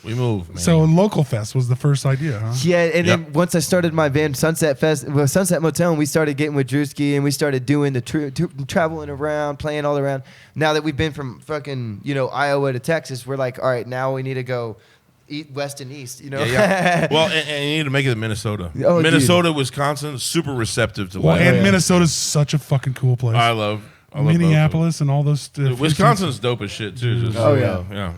We move, man. So Local Fest was the first idea, huh? Yeah, and then once I started my band Sunset Motel, and we started getting with Drewski, and we started doing the traveling around, playing all around. Now that we've been from fucking Iowa to Texas, we're like, all right, now we need to go west and east. Yeah. Well, and you need to make it in Minnesota. Oh, Minnesota, Wisconsin, super receptive to live. And Minnesota's such a fucking cool place. I love Minneapolis and all those. Wisconsin's dope as shit too. Yeah.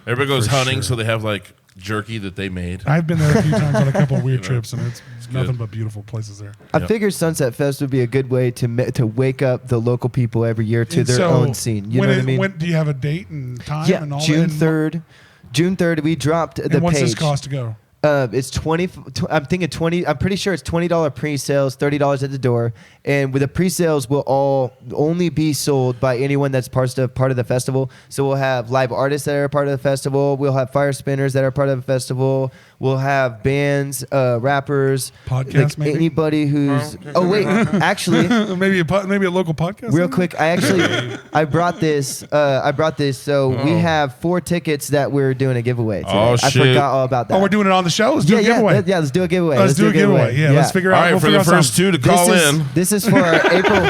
Everybody goes hunting, so they have like jerky that they made. I've been there a few times on a couple of weird trips, and it's nothing but beautiful places there. I figured Sunset Fest would be a good way to wake up the local people every year to their own scene. You know what I mean? When do you have a date and time? Yeah, and all June that? 3rd. June 3rd, we dropped the page. And what's this cost to go? It's 20. I'm thinking 20. I'm pretty sure it's $20 pre-sales, $30 at the door, and with the pre-sales will only be sold by anyone that's part of the festival. So we'll have live artists that are part of the festival. We'll have fire spinners that are part of the festival. We'll have bands, rappers, podcasts, maybe anybody who's. Oh wait, actually, maybe a local podcast. Real quick, I brought this. So we have 4 tickets that we're doing a giveaway today. Oh, shit. I forgot all about that. Oh, we're doing it on the show. Let's do a giveaway. Yeah, let's do a giveaway. Let's do a giveaway. Yeah, let's figure out. All right, for the first 2 to call in. This is for our April.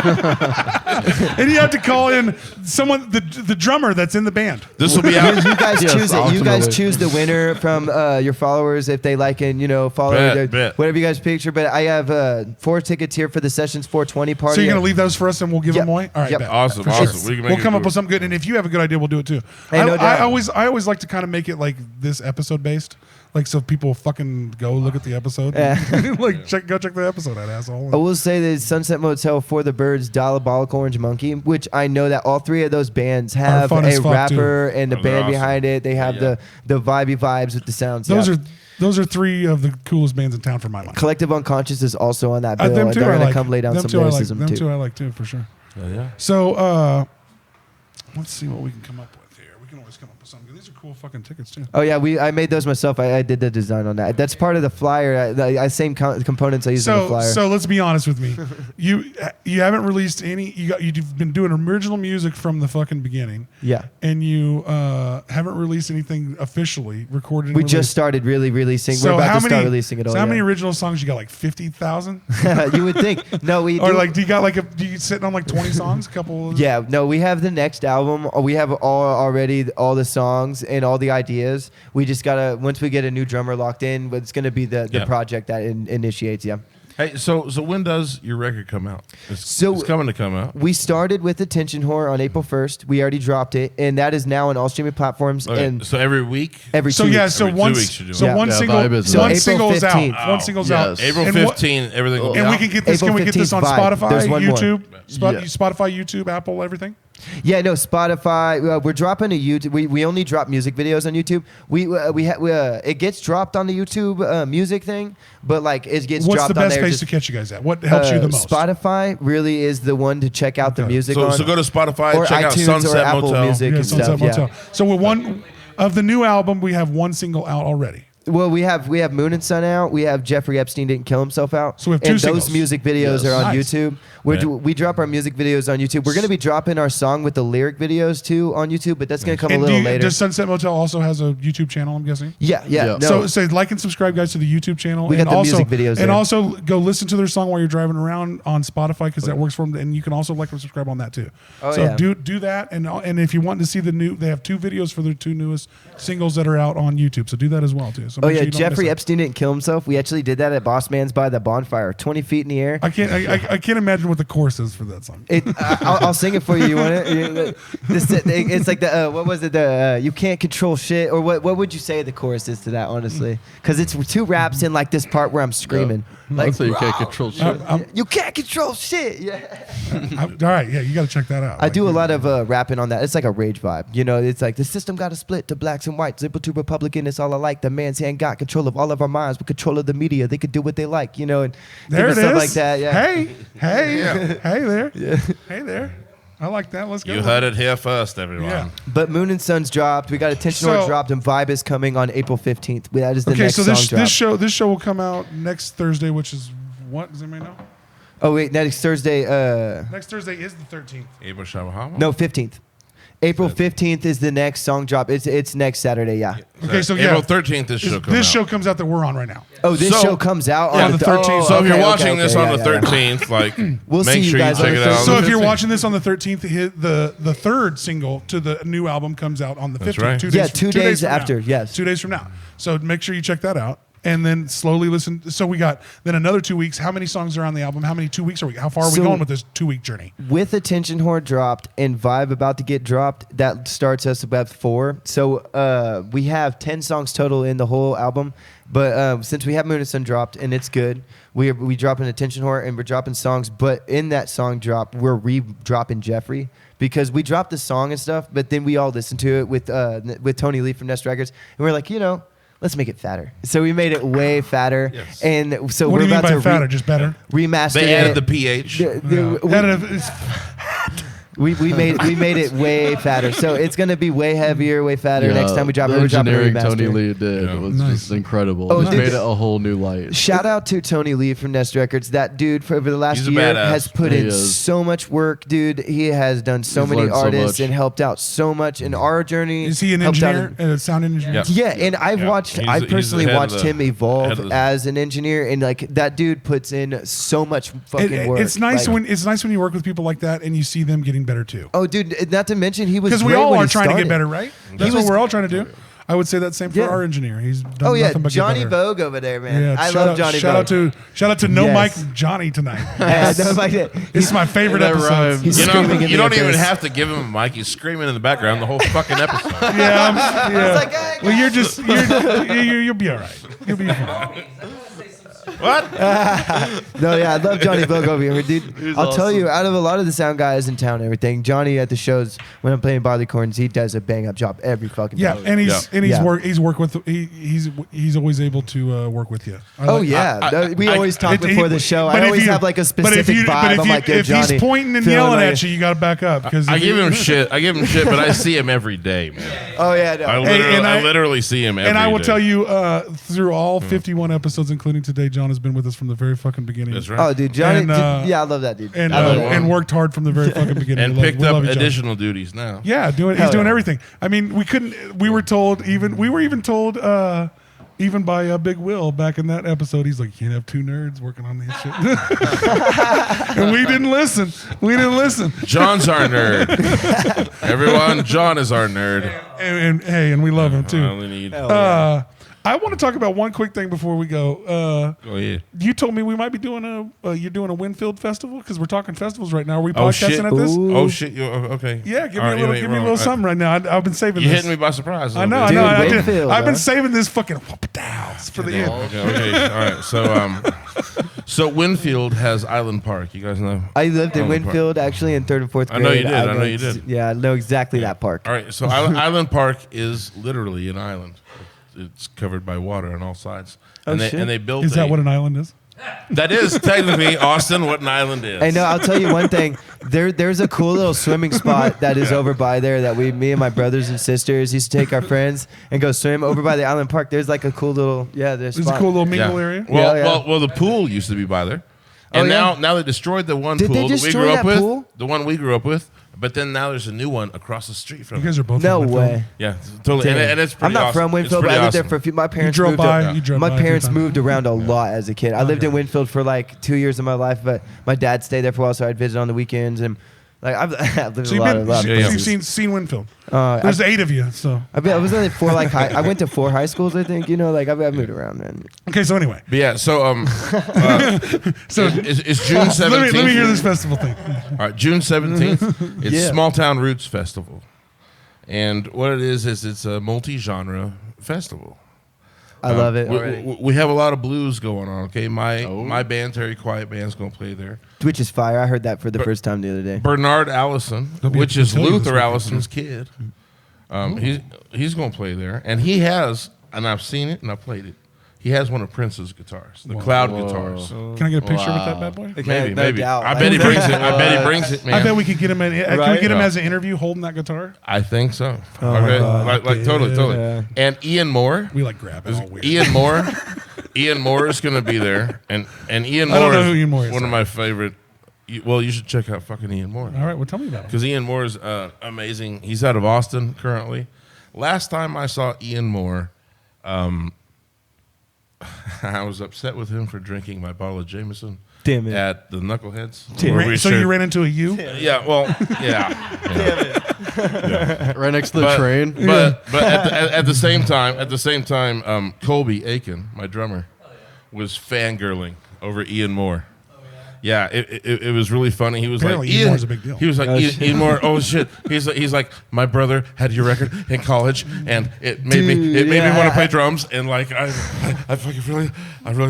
And you have to call in someone, the drummer that's in the band. This will be out. You guys choose it. You guys choose the winner from your followers if they like and follow whatever you guys picture. But I have 4 tickets here for the Sessions 420 party. So you're gonna leave those for us and we'll give them away. All right, bet. Awesome. We'll come up with something good. And if you have a good idea, we'll do it too. I always like to kind of make it like this episode based. Like so people fucking go look at the episode. Like go check the episode out, asshole. I will say that Sunset Motel, For the Birds, Diabolical Orange Monkey, which I know that all 3 of those bands have a rapper and the band behind it. They have the vibey vibes with the sounds. Those are 3 of the coolest bands in town for my life. Collective Unconscious is also on that bill. Them too, they're going to come lay down some lyricism too. too. Them too I like too, for sure. Yeah. So let's see what we can come up with here. We can always come up with something. These are cool fucking tickets too. Oh yeah, I made those myself. I did the design on that. That's part of the flyer. Same components I use in the flyer. So let's be honest with me. You haven't released any. You've been doing original music from the fucking beginning. Yeah. And you haven't released anything officially recorded. We just started really releasing. So we're about to start releasing it all. So how many original songs you got? Like 50,000? You would think. No, we. Or like, do you sitting on like 20 songs? A couple. Yeah. No, we have the next album. We have all the songs and all the ideas. We just gotta once we get a new drummer locked in, but it's gonna be the project that initiates. Yeah. Hey, so when does your record come out? It's coming to come out. We started with Attention Whore on April 1st. We already dropped it, and that is now on all streaming platforms. Okay, and so every week? Every 2 weeks. So every 2 weeks you're doing one single is out. Oh, one single's out. April 15th, everything will be and out. we can get this. Can we get this on Spotify, There's one YouTube, Spotify, YouTube, Apple, everything? Yeah, no, Spotify. We're dropping a YouTube. We only drop music videos on YouTube. It gets dropped on the YouTube music thing, but like it gets dropped on there. What's the best place to catch you guys at? What helps you the most? Spotify really is the one to check out the music on. So go to Spotify, or check iTunes out Sunset or Apple Motel. Music and Sunset stuff. Motel. Yeah. So with one of the new album, we have one single out already. Well, we have Moon and Sun out. We have Jeffrey Epstein Didn't Kill Himself out. So we have 2 and singles. those music videos are on Nice. YouTube. We drop our music videos on YouTube. We're going to be dropping our song with the lyric videos too on YouTube, but that's going to come a little later. Does Sunset Motel also has a YouTube channel, I'm guessing? Yeah. Yeah. No. So like and subscribe, guys, to the YouTube channel. We and got the also, music videos And there. also go listen to their song while you're driving around on Spotify because that works for them. And you can also like and subscribe on that too. Oh, so yeah. do that. And if you want to see they have 2 videos for their 2 newest singles that are out on YouTube. So do that as well too. So Oh make yeah, sure you don't Jeffrey miss it. Epstein Didn't Kill Himself. We actually did that at Boss Man's by the bonfire, 20 feet in the air. I can't imagine what the chorus is for that song. I'll sing it for you. You want it? It's like the what was it? The you can't control shit, or what? What would you say the chorus is to that? Honestly, because it's 2 raps in like this part where I'm screaming. Like, I'd say you can't control shit. you can't control shit. Yeah. All right, yeah, you got to check that out. I do a lot of rapping on that. It's like a rage vibe. You know, it's like the system got to split to blacks and whites, liberal to Republican. It's all alike. The man's hand got control of all of our minds with control of the media. They could do what they like, you know, and There it stuff is. like that. Yeah. Hey there. Hey there. I like that. Let's go. You heard it here first, everyone. Yeah. But Moon and Sun's dropped. We got Attention Or So- dropped, and Vibe is coming on April 15th. That is the Okay, next so song drop. this show will come out next Thursday, which is what? Does anybody know? Oh wait, next Thursday. Next Thursday is the 13th. Abel Shabahama? No, 15th. April 15th is the next song drop. It's next Saturday. Yeah. Okay, so April yeah, 13th, this show comes this out. show comes out that we're on right now. Oh, this So- show comes out Yeah, on the the 13th. So if you're okay, watching this on yeah, the yeah, yeah. 13th, like, We'll see make you sure you guys check on it the out. 13th. So on if the you're 15th. watching this on the 13th, the third single to the new album comes out on the 15th. right. 2 days, Yeah, 2 days from after, now. yes. 2 days from now. So make sure you check that out. And then slowly listen. So we got then another 2 weeks. How many songs are on the album? How many 2 weeks are we? How far are we So- going with this 2-week journey? With Attention Whore dropped and Vibe about to get dropped, that starts us about 4. So we have 10 songs total in the whole album. But since we have Moon and Sun dropped and it's good, we dropping Attention Whore and we're dropping songs. But in that song drop, we're re-dropping Jeffrey because we dropped the song and stuff. But then we all listened to it with Tony Lee from Nest Records, and we're like, let's make it fatter. So we made it way fatter. Yes. And so What we're do you mean about by to fatter? Just better? remaster They it. added the pH. We made it way fatter. So it's gonna be way heavier, way fatter. Yeah, Next time we drop the it, we're dropping a engineering remaster. Tony Lee did Yeah. was Nice. just incredible. Oh, Just did- made it a whole new light. Shout out to Tony Lee from Nest Records. That dude for over the last He's a year badass. has put He in is. so much work, dude. He has done so He's many learned so artists much. and helped out so much in our journey. Is he an helped out engineer? A sound engineer? Yeah. Yeah, and I've Yeah. watched. He's- I he's personally the head of watched the- him head evolve of the- as an engineer, and like that dude puts in so much fucking work. It's nice Like- when you work with people like that and you see them getting better too. Oh, dude! Not to mention he was Because we great all when are he trying to started. get better, right? That's was- what we're all trying to do. I would say that same for Yeah. our engineer. He's done Oh yeah, nothing but get Johnny better. Vogue over there, man. Yeah, I shout love out- Johnny shout Vogue. Shout out to No Yes. Mike Johnny tonight. Yeah, no, like that. This is my favorite That episode. rhymes. He's You screaming in you the don't even abyss. have to give him a mic. He's screaming in the background the whole fucking episode. Yeah, yeah. like, "Hey, Well, you'll be all right. You'll be fine. What? No, yeah, I love Johnny Vogue over here, dude. I'll tell you, out of a lot of the sound guys in town and everything, Johnny at the shows when I'm playing Barleycorns, he does a bang up job every fucking Yeah, time. and Yeah. he's worked with he's always able to work with you. Oh yeah, we always talk before the show. but I if always you- have like a but specific if you- vibe. But if, I'm you, like, yo, if Johnny, he's pointing and feeling yelling like- at you, you got to back up because I give him shit. But I see him every day, man. Oh yeah, no. I literally see him every day. And I will tell you, through all 51 episodes, including today, John has been with us from the very fucking beginning. That's right. Oh, dude, Johnny. And, yeah, I love that dude. And I love well. it. and worked hard from the very fucking beginning. and We love- picked we up love each other. additional duties now. Yeah, he's Hell doing yeah. everything. I mean, we were told even by Big Will back in that episode, he's like, you can't have 2 nerds working on this shit. And we didn't listen. John's our nerd. Everyone, John is our nerd. And we love him I too. only need. I want to talk about one quick thing before we go. Go ahead. You told me we might be doing you're doing a Winfield festival because we're talking festivals right now. Are we Oh podcasting shit! at this? Oh shit! Okay. Yeah, give All me right, a little something right now. I've been saving You this. hitting me by surprise. a I little know, bit. I know. Dude, Winfield, I've been huh? saving this fucking whoop-a-dows for the end. Okay. All right. So Winfield has Island Park. You guys know? I lived in Island Park. Winfield actually in 3rd and 4th grade. I know you did. I know you did. Yeah, I know exactly that park. All right. So Island Park is literally an island. It's covered by water on all sides. Oh, And shit. they built. Is that what an island is? That is technically Austin what an island is. I know. I'll tell you one thing. There's a cool little swimming spot that is over by there that me and my brothers and sisters used to take our friends and go swim over by the island park. There's like a cool little there's a cool little mingle area. Well, the pool used to be by there, and now they destroyed the one Did pool they that we destroy grew up that with. pool? The one we grew up with. But then now there's a new one across the street from You guys are both No from Winfield? way. Yeah, totally. And it's pretty I'm not awesome. from Winfield, It's but I lived pretty there for a few. My parents drove moved by, up- you drove My by a few parents times. moved around a lot as a kid. I lived in Winfield for like 2 years of my life, but my dad stayed there for a while, so I'd visit on the weekends. And like I've lived So a lot of you've seen Winfield. There's 8 of you, so. I was only 4 I went to 4 high schools, I think. You know, like I've moved around, man. Okay, so anyway. But yeah, so So it's June 17th. let me hear this festival thing. All right, June 17th. It's Yeah. Small Town Roots Festival. And what it is it's a multi-genre festival. I love it. We have a lot of blues going on, okay? My band, Terry Quiet Band's going to play there. Which is fire. I heard that for the first time the other day. Bernard Allison, There'll be which a is Matilda this Luther weekend, Allison's kid. He's going to play there. And he has, and I've seen it and I played it, he has one of Prince's guitars, the Cloud guitars. Can I get a picture with that bad boy? Maybe. doubt. I bet he brings it. I bet he brings it, man. I bet we could get him. Can we get him Yeah. as an interview holding that guitar? I think so. my Okay. God. Like totally. Yeah. And Ian Moore. We like grab it all weird. Ian Moore is going to be there, and Ian I Moore don't know is who Ian Moore is. one of my favorite. Well, you should check out fucking Ian Moore All right, well, tell me about it. because Ian Moore is amazing. He's out of Austin currently. Last time I saw Ian Moore, I was upset with him for drinking my bottle of Jameson Damn it. at the Knuckleheads. You where ran- we so you shared- ran into a U? Yeah, well, yeah. Right next to the train. But at the same time, Colby Aiken, my drummer, was fangirling over Ian Moore. Yeah, it was really funny. He was Apparently like, Ian Moore's a big deal. He was like, Ian Moore, oh shit. He's like, my brother had your record in college, and it made me want to play drums, and like I fucking really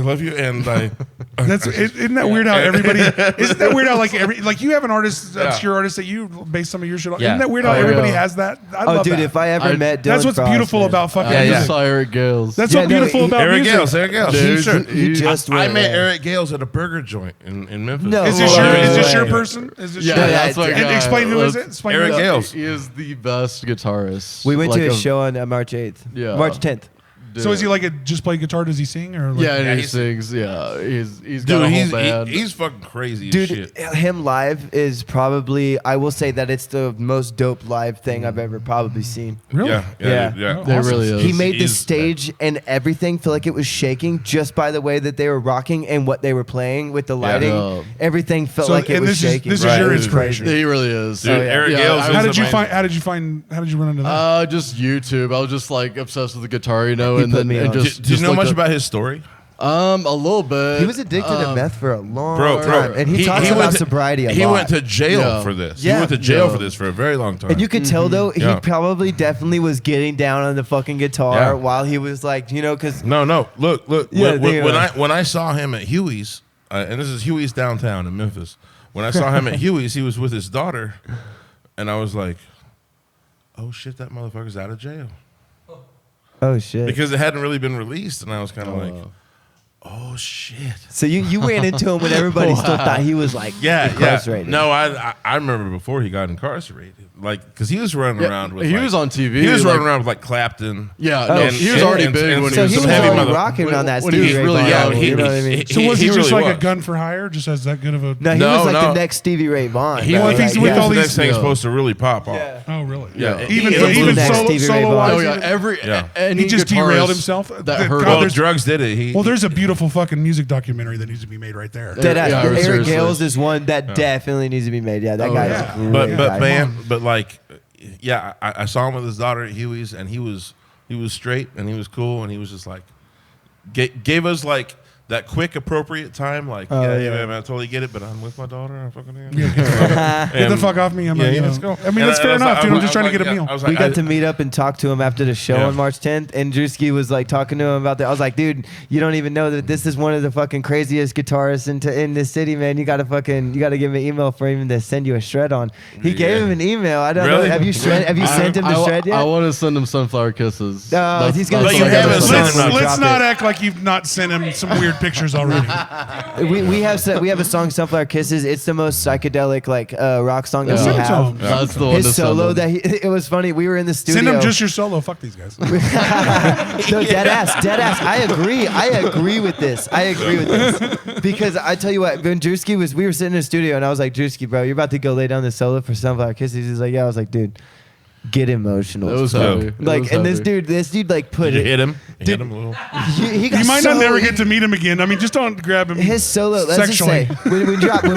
love you, and Isn't that weird how everybody? Isn't that weird how like you have an artist, obscure artist that you base some of your shit on? Yeah. Isn't that weird how everybody has that? I love dude, that. if I ever met Dylan That's what's Frost, beautiful man. about fucking I music. just saw Eric Gales. That's Yeah, what's no, beautiful about Eric music. Gales. Dude, Sure. He just I went, met man. Eric Gales at a burger joint in Memphis. No. Is Oh, this your way. person? Is this Yeah, your that's my And guy. explain who is it? Explain Eric who it is. Gales. He is the best guitarist. We went Like to a show on March 8th. Yeah. March 10th. So is he like just play guitar? Does he sing or? Like, Yeah, and Yeah, he he's- sings. Yeah, he's got a whole band. he's fucking crazy as Dude, shit. him live is probably, I will say that it's the most dope live thing I've ever probably seen. Really? Yeah. Oh, It really is. He made the He's- stage and everything feel like it was shaking just by the way that they were rocking and what they were playing with the lighting. Yeah. Everything felt So- like it and was this is- shaking. this is Right. your It was inspiration. He really is. Dude, Eric Yeah, Gales I is How was- did you amazing. find? How did you run into that? Just YouTube. I was just like obsessed with the guitar, you know, He and put then me and on. just Do you know like much the- about his story? A little bit. He was addicted to meth for a long Bro, time. And he talks about went to- sobriety a He lot. went to jail Yeah. for this. Yeah. He went to jail Yeah. for this for a very long time. And you could tell though, he Yeah. probably definitely was getting down on the fucking guitar Yeah. while he was like, you know, because No. Look. Yeah, When I saw him at Huey's, and this is Huey's downtown in Memphis. When I saw him at Huey's, he was with his daughter, and I was like, "Oh shit, that motherfucker's out of jail," oh shit. because it hadn't really been released, and I was kind of like, "Oh shit." So you ran into him when everybody still thought he was like Yeah. incarcerated. No, I remember before he got incarcerated, like because he was running Yeah, around with. he like- was on TV. He was like- running around with like Clapton. Yeah, Oh, no, and- he was already and- big and when So he was he was some heavy already mother- rocking on that when he was Stevie Ray really Vaughan, young, you know what I mean? So was he just really like a gun for hire? Just as that good of a? No, he No, was like no. the next Stevie Ray Vaughan. He bro. Well, I was think Like, with yeah. all the these- next thing's Yeah. supposed to really pop off. Yeah. Oh really? Yeah. Even He was the next solo Stevie Ray solo Vaughan. Oh wise. yeah, even- any He just guitarist derailed himself. That God, hurt. Well, there's- drugs did it. Well, there's a beautiful fucking music documentary that needs to be made right there. Dead ass. Yeah, Eric seriously. Gales is one that definitely needs to be made. Yeah, that Oh, guy yeah. is a great But guy. man, but like, yeah, I saw him with his daughter at Huey's, and he was straight, and he was cool, and he was just like, gave us like that quick appropriate time, like, yeah, man, I totally get it, but I'm with my daughter. I'm fucking Yeah, get the fuck off me. I'm Yeah, not, let's go. I mean, that's fair enough, dude. I'm just trying to get a meal. We got to meet up and talk to him after the show Yeah. on March 10th, and Drewski was like talking to him about that. I was like, dude, you don't even know that this is one of the fucking craziest guitarists in this city, man. You got to give him an email for him to send you a shred on. He gave him an email. I don't know. Really? Have you sent him the shred yet? I want to send him sunflower kisses. he's gonna But you send him haven't a sent song him when a- we Let's drop not it. act like you've not sent him some weird pictures already. We have a song, Sunflower Kisses. It's the most psychedelic like rock song that we have. That's the one. His solo it was funny. We were in the studio. Send them just your solo. Fuck these guys. No, dead ass. I agree with this. Because I tell you what, when Drewski we were sitting in the studio and I was like, Drewski, bro, you're about to go lay down the solo for Sunflower Kisses. He's like, yeah. I was like, dude, get emotional. It was heavy. Like, and this dude like put Did it. you hit him? Dude, Hit him a little. You might not never get to meet him again. I mean, just don't grab him. His solo. Let's sexually. just say when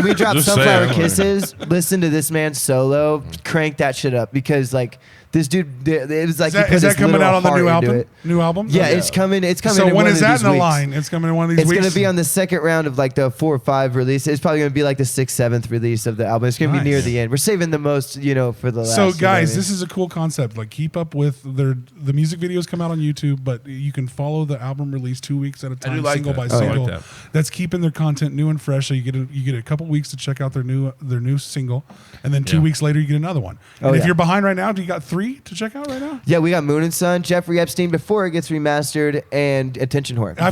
we drop Just Sunflower saying. Kisses, listen to this man's solo. Crank that shit up because like. This dude, it was like Is that coming out on the new album? New album? Yeah, it's coming. It's coming. So in when one is of that these in the weeks. line? It's coming in one of these It's weeks. going to be on the second round of like the 4 or 5 release. It's probably going to be like the 6th, 7th release of the album. It's going to be near the end. We're saving the most, for the last. So guys, you know this is a cool concept. Like keep up with the music videos come out on YouTube, but you can follow the album release 2 weeks at a time, like single that. by I like single. that. That's keeping their content new and fresh. So you get a couple weeks to check out their new single, and then 2 weeks later you get another one. And if you're behind right now, do you got 3 to check out right now? Yeah, we got Moon and Sun, Jeffrey Epstein before it gets remastered, and Attention Whore. I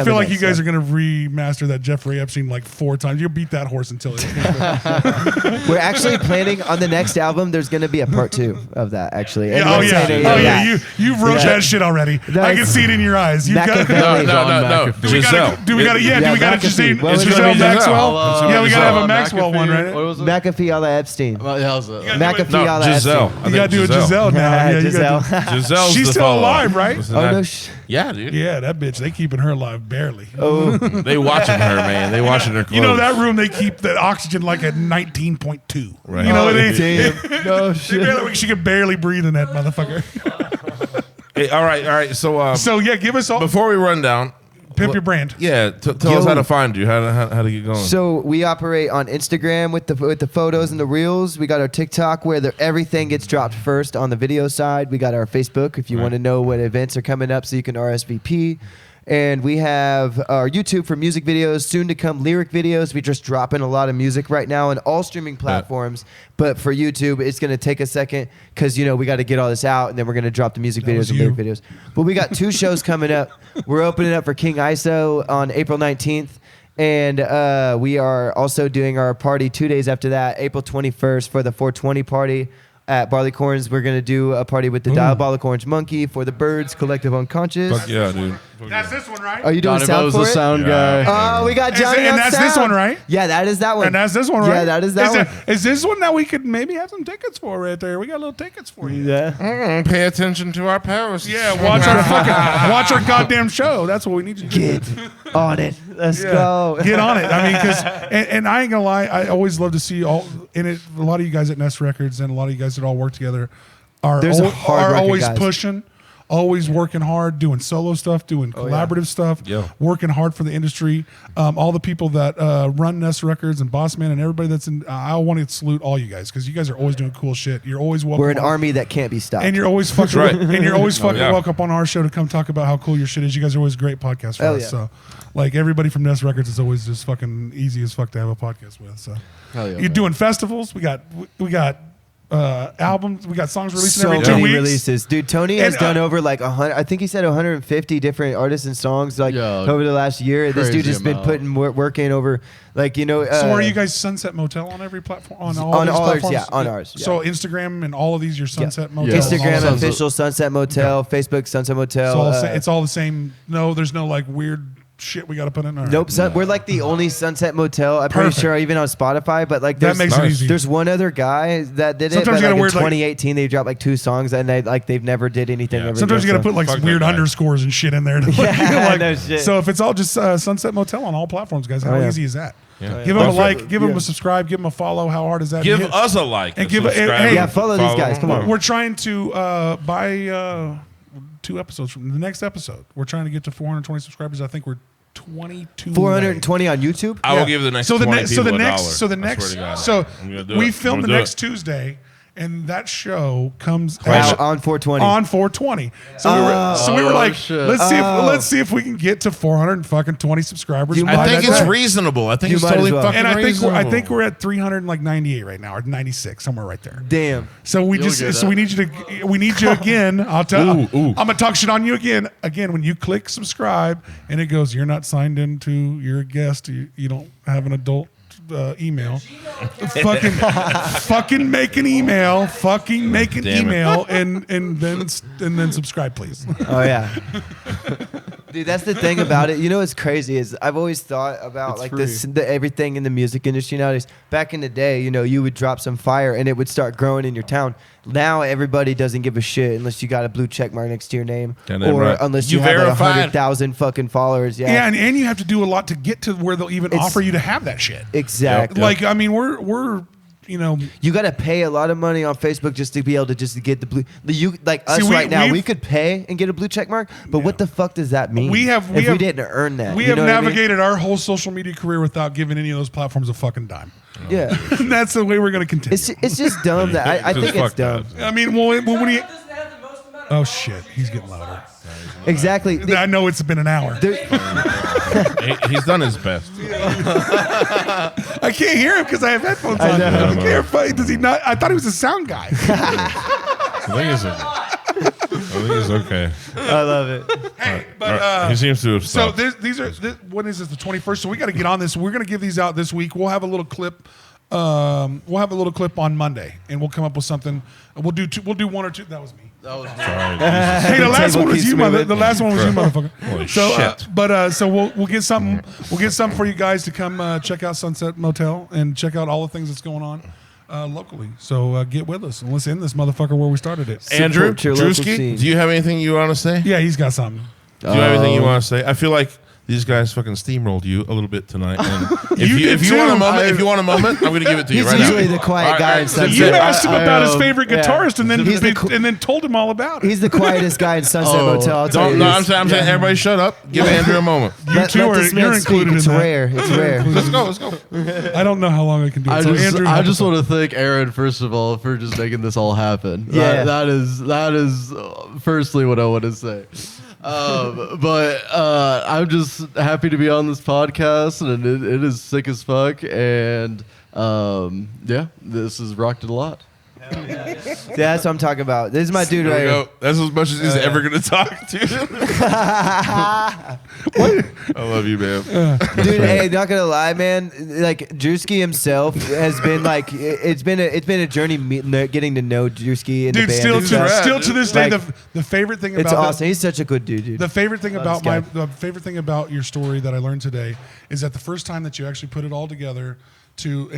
feel like you guys are going to remaster that Jeffrey Epstein like 4 times. You'll beat that horse until it. We're actually planning on the next album. There's going to be a part 2 of that actually. And Oh we're yeah, saying you've wrote that shit already. I can see it in your eyes. You've got Machiavelli. No. Giselle. Do we got to McAfee. What was it? Giselle Giselle. Maxwell? Yeah, we got to have a Maxwell McAfee. one, right? What was it? McAfee a la Epstein. Well, yeah, how's it? McAfee a la Giselle. Epstein. You got to do a Giselle now. Yeah, you Giselle. Giselle's She's the still follow-up. alive, right? Listen, Oh that- no. Yeah, dude. Yeah, that bitch. They keeping her alive barely. Oh. They watching her, man. They watching her clothes. You know that room they keep the oxygen like at 19.2. Right. You know what I mean? Damn. No shit. She could barely breathe in that motherfucker. Hey, all right. So, So yeah, give us all before we run down, pimp your brand. yeah, tell us how to find you, how to get going. So we operate on Instagram with the photos and the reels. We got our TikTok where everything gets dropped first on the video side. We got our Facebook if you want to know what events are coming up so you can RSVP. And we have our YouTube for music videos, soon to come lyric videos. We're just dropping a lot of music right now on all streaming platforms. But for YouTube, it's going to take a second because, we got to get all this out. And then we're going to drop the music videos and lyric videos. But we got 2 shows coming up. We're opening up for King ISO on April 19th. And we are also doing our party 2 days after that, April 21st for the 420 party. At Barleycorns, we're going to do a party with the Diabolic Orange Monkey for the Birds, Collective Unconscious. Fuck yeah, dude. That's this one, right? Are you doing Johnny sound Bo's for the it? sound Yeah. guy. Oh, we got Johnny and on that's sound. this one, right? Yeah, that is that one. And that's this one, right? Yeah, that is that one. Is this one that we could maybe have some tickets for right there? We got little tickets for you. Yeah. Pay attention to our posts. Yeah, watch our goddamn show. That's what we need to do. Get on it. Let's Yeah. go. Get on it. I mean, because and I ain't gonna lie, I always love to see a lot of you guys at Nest Records and a lot of you guys that all work together are always guys. pushing, always working hard, doing solo stuff, doing collaborative stuff, working hard for the industry. All the people that run Nest Records and Bossman and everybody that's in, I want to salute all you guys because you guys are always doing cool shit. You're always welcome. We're an army that can't be stopped. And you're always fucking right. and you're always fucking yeah. welcome on our show to come talk about how cool your shit is. You guys are always great podcasts for Hell us. yeah. So, like everybody from Nest Records is always just fucking easy as fuck to have a podcast with. So, Hell yeah, you're man. doing festivals. We got albums. We got songs releasing so every 2 many weeks. releases, dude. Tony has And, done over like 100. I think he said 150 different artists and songs like over the last year. This dude crazy just been amount. putting work in over like So are you guys Sunset Motel on every platform? On all these ours, platforms? yeah, on ours. Yeah. So Instagram and all of these, your Sunset Motel. Yeah. and all Instagram that. official Sunset Motel, Facebook Sunset Motel. It's all the same. No, there's no like weird shit we got to put in there. Nope, we're like the only Sunset Motel. I'm pretty Perfect. sure even on Spotify, but like That makes it easy. There's one other guy that did Sometimes it. But you gotta like in weird, like- 2018, they dropped like 2 songs and they've never did anything. Yeah. Ever Sometimes you again, got to put like Fuck some weird that guy. underscores and shit in there. To, Yeah, like, no shit. So if it's all just Sunset Motel on all platforms, guys, how Oh, yeah. easy is that? Yeah. Give them a Well, like, give them a subscribe, give them a follow. How hard is that? Give Hit- us a like. And a give a- subscribe. hey, Yeah, follow these guys. Come on. We're trying to buy 2 episodes from the next episode. We're trying to get to 420 subscribers. I think we're 22. 420 on YouTube. I will give the next so the 20 next so the people next $1. so the I swear next to God. so I'm gonna do we it. film I'm the gonna do next it. Tuesday, and that show comes out on 420. On 420. So we were like, shit. let's see if we can get to 420 subscribers. I think it's reasonable. I think it's might as totally well. fucking And reasonable. I think we're at 398 right now, or 96, somewhere right there. Damn. So we You'll get we need you again. I'll tell. Ooh. I'm gonna talk shit on you again. Again, when you click subscribe and it goes, you're not signed into your guest. You don't have an adult email. fucking make an email. Fucking make an Damn it. email and then subscribe, please. Oh yeah. Dude, that's the thing about it. You know what's crazy is I've always thought about It's like free. everything in the music industry nowadays. Back in the day, you know, you would drop some fire and it would start growing in your town. Now everybody doesn't give a shit unless you got a blue check mark next to your name, Damn or right. unless You you have like verified. 100,000 fucking followers. Yeah, Yeah, and you have to do a lot to get to where they'll even It's- offer you to have that shit. exactly. Like, I mean, we're you know, You got to pay a lot of money on Facebook just to be able to just get the blue. Like us See, right now, we've- we could pay and get a blue check mark, but what the fuck does that mean? We if we didn't earn that. We you have know what I mean? navigated our whole social media career without giving any of those platforms a fucking dime. Yeah, And that's the way we're going to continue. it's just dumb that I Just think it's fuck that. dumb. I mean, well, when you, Doesn't have the most amount of oh shit, he's getting louder. Exactly. I know it's been an hour. He's done his best. I can't hear him because I have headphones on. I can't fight. Does he not? I thought he was a sound guy. I think it's okay. I love it. Hey, but He seems to have so stopped. these are when is this? The 21st. So we got to get on this. We're going to give these out this week. We'll have a little clip. We'll have a little clip on Monday, and we'll come up with something. We'll do one or two. That was me. That was Sorry. Hey, the last table one was keeps you, moving. the last one was you, motherfucker. Holy So, shit. So we'll get something. We'll get something for you guys to come check out Sunset Motel and check out all the things that's going on locally. So get with us and let's end this motherfucker where we started it. Andrew, Support your local Drewski, scene. do you have anything you want to say? Yeah, he's got something. Do you have anything you want to say? I feel like these guys fucking steamrolled you a little bit tonight. And if You if did you want a too. moment, I'm going to give it to you He's right usually now. the quiet guy in So Sunset. you asked him about his I, favorite yeah. guitarist and then He's the and then told him all about it. He's the quietest guy in Sunset Oh, Motel. I'll tell you No, this. I'm saying everybody shut up. Give Andrew a moment. You two Let are this man you're speak. included It's in that. rare. It's rare. Let's go. I don't know how long I can do it. I So just, Andrew, I help just us out. want to thank Aaron first of all for just making this all happen. Yeah. that is firstly what I want to say. But I'm just happy to be on this podcast, and it is sick as fuck. And yeah, this has rocked it a lot. Yeah, that's what I'm talking about. This is my dude There right we here. go. That's as much as he's ever going to talk to. I love you, man. Dude, hey, not gonna lie, man. Like Drewski himself has been like, it's been a journey getting to know Drewski and Dude, the band. and stuff. still to this day, Like, the favorite thing about it's awesome. He's such a good dude. The favorite thing Love about this the favorite thing about your story that I learned today is that the first time that you actually put it all together to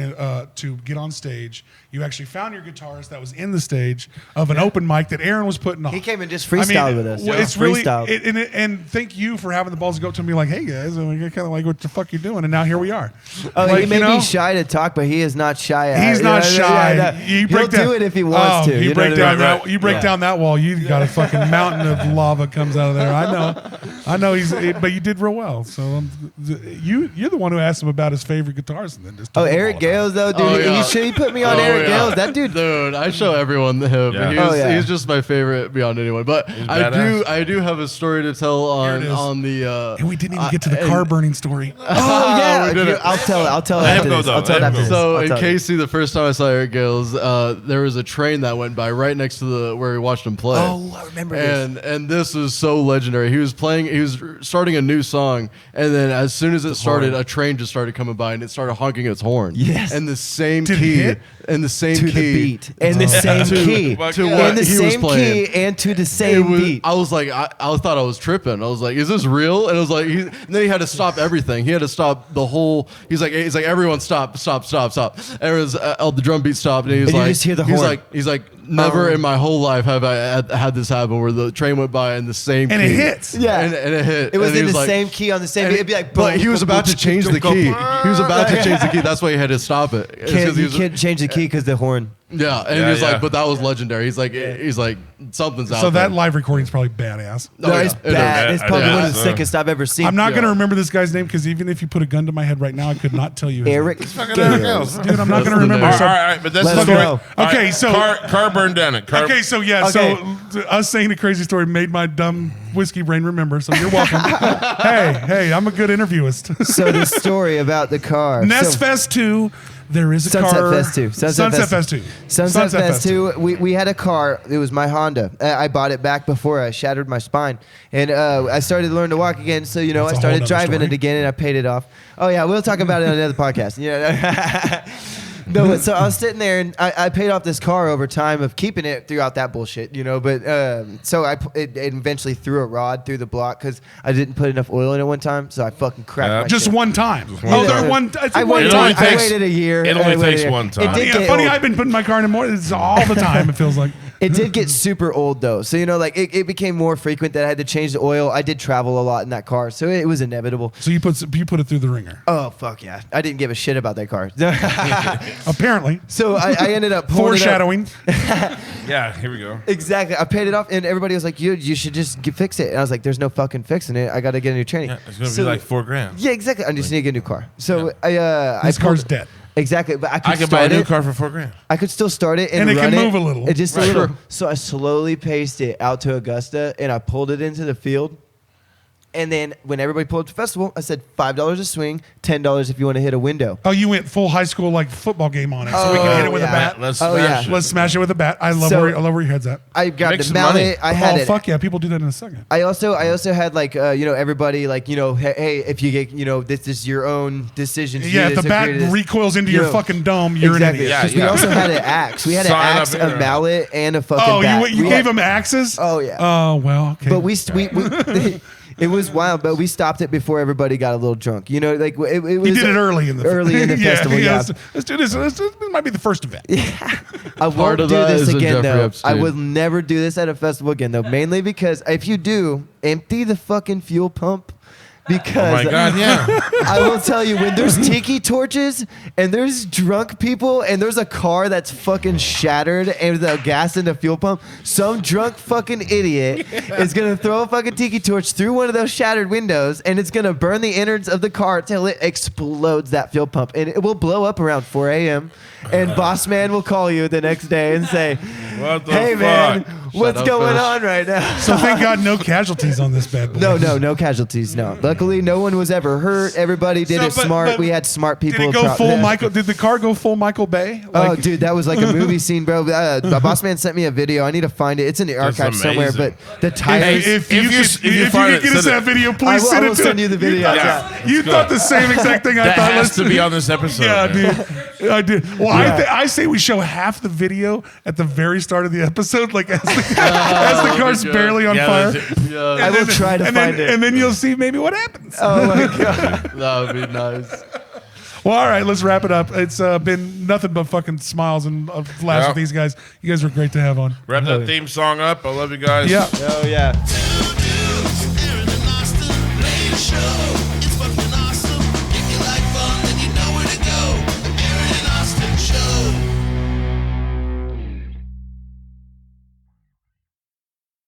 get on stage, you actually found your guitarist that was in the stage of an open mic that Aaron was putting on. He came and just freestyled with us. Well, Yeah. it's really Freestyled. and thank you for having the balls to go up to me like, hey guys, I kind of like what the fuck you're doing, and now here we are. Oh, Like, he may you know, be shy to talk, but he is not shy. He's not shy. Yeah, You He'll break down- do it if he wants to. You know break what I down mean? that. You break Yeah. down that wall. You got a fucking mountain of lava comes out of there. I know. But you did real well. So you're the one who asked him about his favorite guitars, and then just Oh, told him all Eric about it. Gales though, dude. Oh, yeah. He put me on Eric Gales. That dude. Dude, I show everyone him. Yeah. He's, Oh, yeah. he's just my favorite beyond anyone. But badass. I do have a story to tell Here it is. on the. And we didn't even get to the car burning story. Oh yeah. we did it. I'll tell it. I'll tell it Let him after go, this. though. I'll tell it Let him after this. So I'll in tell it. Casey, the first time I saw Eric Gales, there was a train that went by right next to the where we watched him play. Oh, I remember this. And this is so legendary. He was starting a new song, and then as soon as it started, a train just started coming by, and it started honking its horn. Yes. And the same Did it key, hit? and the same To key, the beat. And the same to- key. to To what And the he was same playing. key and to the It same was, beat. I was like, I thought I was tripping. I was like, is this real? And it was like, and then he had to stop everything. He had to stop the whole. He's like, everyone stop. Everyone's the drum beat stopped, and he was And you like, just hear the horn. He's like, never in my whole life have I had this happen where the train went by in the same And key. it hits. Yeah. and it hit. It was And he in the like- same key on the same and beat. It'd be like, boom, but he was boom, about boom, to change the boom, key. boom. He was about to change the key. That's why he had to stop it. It's 'cause he You was- can't change the key because the horn. Yeah, and Yeah, he's yeah. like, but that was legendary. He's like, something's out So there. that live recording is probably badass. No, it's It is. bad. It's probably Yeah. one of the sickest I've ever seen. I'm not going to remember this guy's name because even if you put a gun to my head right now, I could not tell you his Eric name. Gales. Dude, I'm not going to the remember. All name. So- right, but that's Let the us story. know. All Okay, right, so- car burned down. Okay, so yeah, Okay. so us saying a crazy story made my dumb whiskey brain remember. So you're welcome. hey, I'm a good interviewist. So the story about the car. Nest So- Fest 2, there is a Sunset car. Fest 2. Sunset Fest 2. Sunset Fest 2. We had a car. It was my Honda. I bought it back before I shattered my spine, and I started to learn to walk again. So That's I a whole started nother driving story. it again, and I paid it off. Oh yeah, we'll talk about it on another podcast. Yeah. No, but so I was sitting there and I paid off this car over time of keeping it throughout that bullshit, But so it eventually threw a rod through the block because I didn't put enough oil in it one time, so I fucking cracked my Just shit. one time. one Oh, time. there one. It's I one waited, time. I waited a year. It I only waited takes a year. one time. It did Yeah, get funny. old. I've been putting my car in more. It's all the time. It feels like. It did get super old though, so it became more frequent that I had to change the oil. I did travel a lot in that car, so it was inevitable. So you put it through the ringer. Oh fuck yeah! I didn't give a shit about that car. Apparently, So I ended up pulling it up. foreshadowing. Yeah, here we go. Exactly. I paid it off, and everybody was like, "You should just fix it." And I was like, "There's no fucking fixing it. I got to get a new training." Yeah, it's gonna So- be like $4,000. Yeah, exactly. I just need to get a new car. So I This pulled car's it- dead. Exactly, but I could I could buy a start new it. car for $4,000. I could still start it and it run can move a little. Just a Right. little. Sure. So I slowly paced it out to Augusta, and I pulled it into the field. And then when everybody pulled up to the festival, I said $5 a swing, $10 if you want to hit a window. Oh, you went full high school like football game on it, so we can hit it with a yeah. bat. Let's Oh, smash yeah. it. Let's smash it with a bat. I love So- where your head's at. I got Make the some mallet. money. I had Oh it. fuck yeah! People do that in a second. I also had like everybody like hey, if you get this is your own decision. To Yeah, do if the this, bat agree to this. recoils into You your know, fucking dome, you're Exactly. an idiot. Yeah, Because we also had an axe. We had an Sign up axe, here. a mallet, and a fucking Oh, bat. you We gave had- them axes? Oh, yeah. Oh well, okay. But we it was wild, but we stopped it before everybody got a little drunk. It was. you did it early in the festival. Yeah. Let's do this. This might be the first event. I won't do of that this is a again Jeffrey though. Epstein. I will never do this at a festival again though. Mainly because if you do, empty the fucking fuel pump. Oh Because my God, yeah. I will tell you, when there's tiki torches and there's drunk people and there's a car that's fucking shattered and the gas in the fuel pump, some drunk fucking idiot is gonna throw a fucking tiki torch through one of those shattered windows and it's gonna burn the innards of the car till it explodes that fuel pump, and it will blow up around 4 a.m. and boss man will call you the next day and say, What the "Hey fuck? man, what's up, going Fish. on right now?" So thank God no casualties on this bad boy. No casualties. No. Luckily, no one was ever hurt. Everybody did So, it but- smart. but We had smart people. Did it go pro- full yeah. Michael? Did the car go full Michael Bay? Oh, dude, that was like a movie scene, bro. Boss man sent me a video. I need to find it. It's in the That's archive somewhere. amazing. But the tires. If If you you find could it, get us send that it. video, I please will, send I it will to send you the video. Yeah. You thought the same exact thing I That thought. has to be on this episode. Yeah, man. dude. I did. Well, I say we show half the video at the very start of the episode, like as the car's God. barely on Yeah, fire. that's it. Yeah, I will try to and find then, it. And then you'll see maybe what happens. Oh my god. that would be nice. Well, all right, let's wrap it up. It's been nothing but fucking smiles and laughs Yeah. with these guys. You guys were great to have on. Wrap that theme song up. I love you guys. Yeah. Oh yeah.